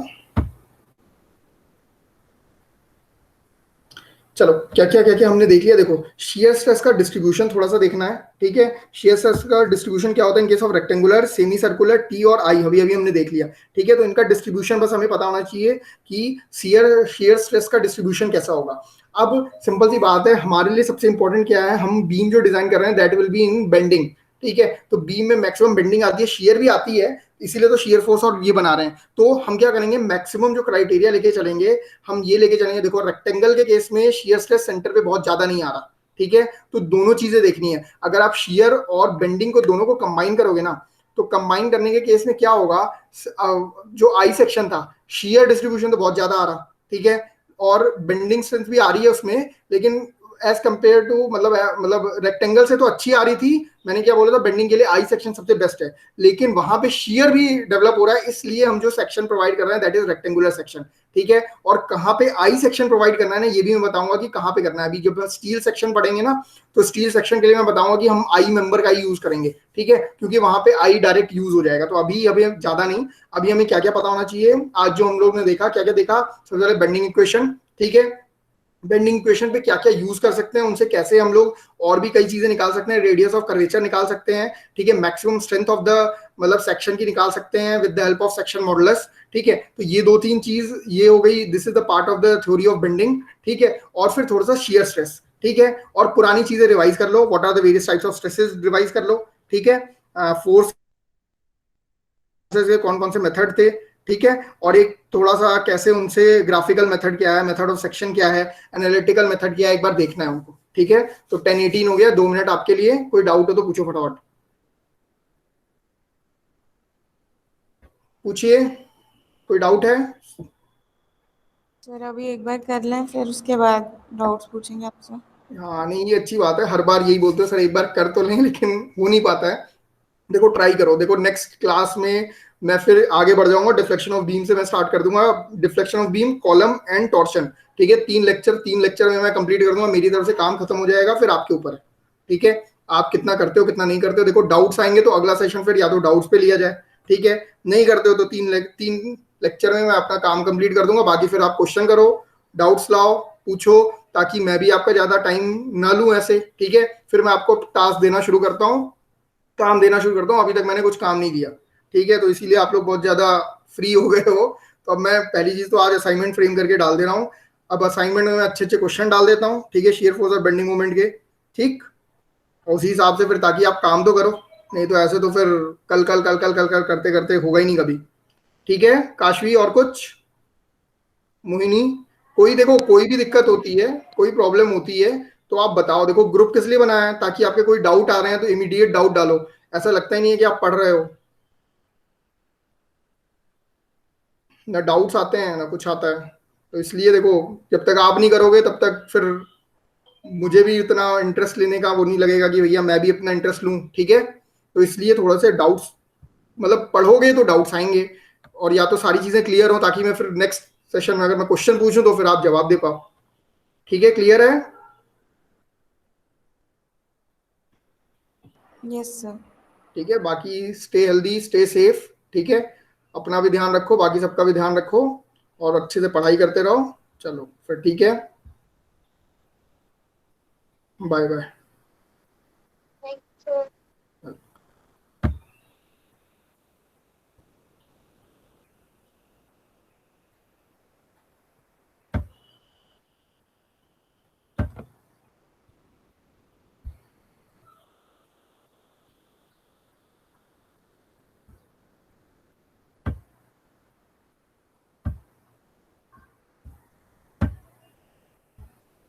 चलो क्या क्या हमने देख लिया। देखो शेयर स्ट्रेस का डिस्ट्रीब्यूशन थोड़ा सा देखना है, ठीक है। शेयर स्ट्रेस का डिस्ट्रीब्यूशन क्या होता है in case of rectangular, semi circular, T और आई, अभी अभी हमने देख लिया, ठीक है। तो इनका डिस्ट्रीब्यूशन बस हमें पता होना चाहिए कि शेयर स्ट्रेस का डिस्ट्रीब्यूशन कैसा होगा। अब सिंपल सी बात है, हमारे लिए सबसे इंपॉर्टेंट क्या है, हम बीम जो डिजाइन कर रहे हैं that will be in bending, ठीक है। तो बीम में मैक्सिमम बेंडिंग आती है, शेयर भी आती है, इसीलिए तो शेयर फोर्स और ये बना रहे हैं। तो हम क्या करेंगे, मैक्सिमम जो क्राइटेरिया लेके चलेंगे, हम ये लेके चलेंगे। देखो रेक्टेंगल के केस में शेयर स्ट्रेस सेंटर पे बहुत ज्यादा नहीं आ रहा, ठीक है। तो दोनों चीजें देखनी है। अगर आप शेयर और बेंडिंग को दोनों को कंबाइन करोगे ना, तो कंबाइन करने के केस में क्या होगा, जो आई सेक्शन था शेयर डिस्ट्रीब्यूशन तो बहुत ज्यादा आ रहा, ठीक है, और बेंडिंग स्ट्रेंथ भी आ रही है उसमें, लेकिन एज कंपेयर टू मतलब रेक्टेंगल से तो अच्छी आ रही थी। मैंने क्या बोला था, बेंडिंग के लिए आई सेक्शन सबसे बेस्ट है, लेकिन वहां पे शियर भी डेवलप हो रहा है, इसलिए हम जो सेक्शन प्रोवाइड कर रहे हैं दैट इज रेक्टेंगुलर सेक्शन, ठीक है। और कहाँ पे आई सेक्शन प्रोवाइड करना है ना, ये भी मैं बताऊंगा कि कहाँ पे करना है। अभी जब स्टील सेक्शन पढ़ेंगे ना, तो स्टील सेक्शन के लिए मैं बताऊंगा कि हम आई मेंबर का ही यूज करेंगे, ठीक है, क्योंकि वहां पे आई डायरेक्ट यूज हो जाएगा। तो अभी अभी ज्यादा नहीं, अभी हमें क्या क्या पता होना चाहिए। आज जो हम लोग ने देखा, क्या क्या देखा, सबसे पहले बेंडिंग इक्वेशन, ठीक है, बेंडिंग इक्वेशन पे क्या क्या यूज कर सकते हैं, उनसे कैसे हम लोग और भी कई चीजें निकाल सकते हैं, रेडियस ऑफ कर्वेचर निकाल सकते हैं, ठीक है, मैक्सिमम स्ट्रेंथ ऑफ द मतलब सेक्शन की निकाल सकते हैं with the help of section modulus, ठीक है। तो ये दो तीन चीज ये हो गई, this is the part of the theory of bending, ठीक है। और फिर थोड़ा सा शियर स्ट्रेस, ठीक है, और पुरानी चीजें रिवाइज कर लो, what are the various types of stresses revise कर लो, ठीक है, फोर्स के कौन कौन से मेथड थे, ठीक है, और एक थोड़ा सा कैसे उनसे ग्राफिकल मेथड क्या है, मेथड ऑफ सेक्शन क्या है, एनालिटिकल मेथड क्या है, एक बार देखना है उनको, ठीक है। तो 10:18 हो गया, 2 मिनट आपके लिए, कोई डाउट हो तो पूछो फटाफट, पूछिए, कोई डाउट है। सर अभी एक बार कर लें, फिर उसके बाद डाउट्स पूछेंगे आपसे। हाँ नहीं, ये अच्छी बात है, हर बार यही बोलते हो सर एक बार कर तो लें, लेकिन हो नहीं पाता है। देखो ट्राई करो, देखो नेक्स्ट क्लास में मैं फिर आगे बढ़ जाऊंगा, डिफ्लेक्शन ऑफ बीम से मैं स्टार्ट कर दूंगा, deflection of beam, column and torsion, ठीक है। 3 लेक्चर में मैं कंप्लीट कर दूंगा, मेरी तरफ से काम खत्म हो जाएगा, फिर आपके ऊपर है, ठीक है, आप कितना करते हो कितना नहीं करते हो। देखो डाउट्स आएंगे तो अगला सेशन फिर या तो डाउट्स पे लिया जाए, ठीक है, नहीं करते हो तो 3 लेक्चर में मैं अपना काम कंप्लीट कर दूंगा, बाकी फिर आप क्वेश्चन करो, डाउट्स लाओ, पूछो, ताकि मैं भी आपका ज्यादा टाइम ना लूं ऐसे, ठीक है। फिर मैं आपको टास्क देना शुरू करता हूँ, काम देना शुरू करता हूँ, अभी तक मैंने कुछ काम नहीं दिया, ठीक है, तो इसीलिए आप लोग बहुत ज्यादा फ्री हो गए हो। तो अब मैं पहली चीज तो आज असाइनमेंट फ्रेम करके डाल दे रहा हूँ, अब असाइनमेंट में मैं अच्छे अच्छे क्वेश्चन डाल देता हूँ, ठीक है, शेयर फोर्स और बेंडिंग मोमेंट के, ठीक, और उसी हिसाब से फिर ताकि आप काम तो करो, नहीं तो ऐसे तो फिर कल कल कल कल कल कल करते करते होगा ही नहीं कभी, ठीक है। काशवी और कुछ, मोहिनी, कोई देखो कोई भी दिक्कत होती है, कोई प्रॉब्लम होती है तो आप बताओ। देखो ग्रुप किस लिए बनाया है, ताकि आपके कोई डाउट आ रहे हैं तो इमीडिएट डाउट डालो, ऐसा लगता ही नहीं है कि आप पढ़ रहे हो, ना डाउट्स आते हैं ना कुछ आता है। तो इसलिए देखो, जब तक आप नहीं करोगे तब तक फिर मुझे भी उतना इंटरेस्ट लेने का वो नहीं लगेगा कि भैया मैं भी अपना इंटरेस्ट लूं, ठीक है। तो इसलिए थोड़ा से डाउट्स मतलब पढ़ोगे तो डाउट्स आएंगे, और या तो सारी चीजें क्लियर हो ताकि मैं फिर नेक्स्ट सेशन में अगर मैं क्वेश्चन पूछूं तो फिर आप जवाब दे पाओ, ठीक है, क्लियर है। Yes sir. ठीक है, बाकी स्टे हेल्दी स्टे सेफ, ठीक है, अपना भी ध्यान रखो, बाकी सबका भी ध्यान रखो, और अच्छे से पढ़ाई करते रहो। चलो फिर ठीक है, बाय बाय।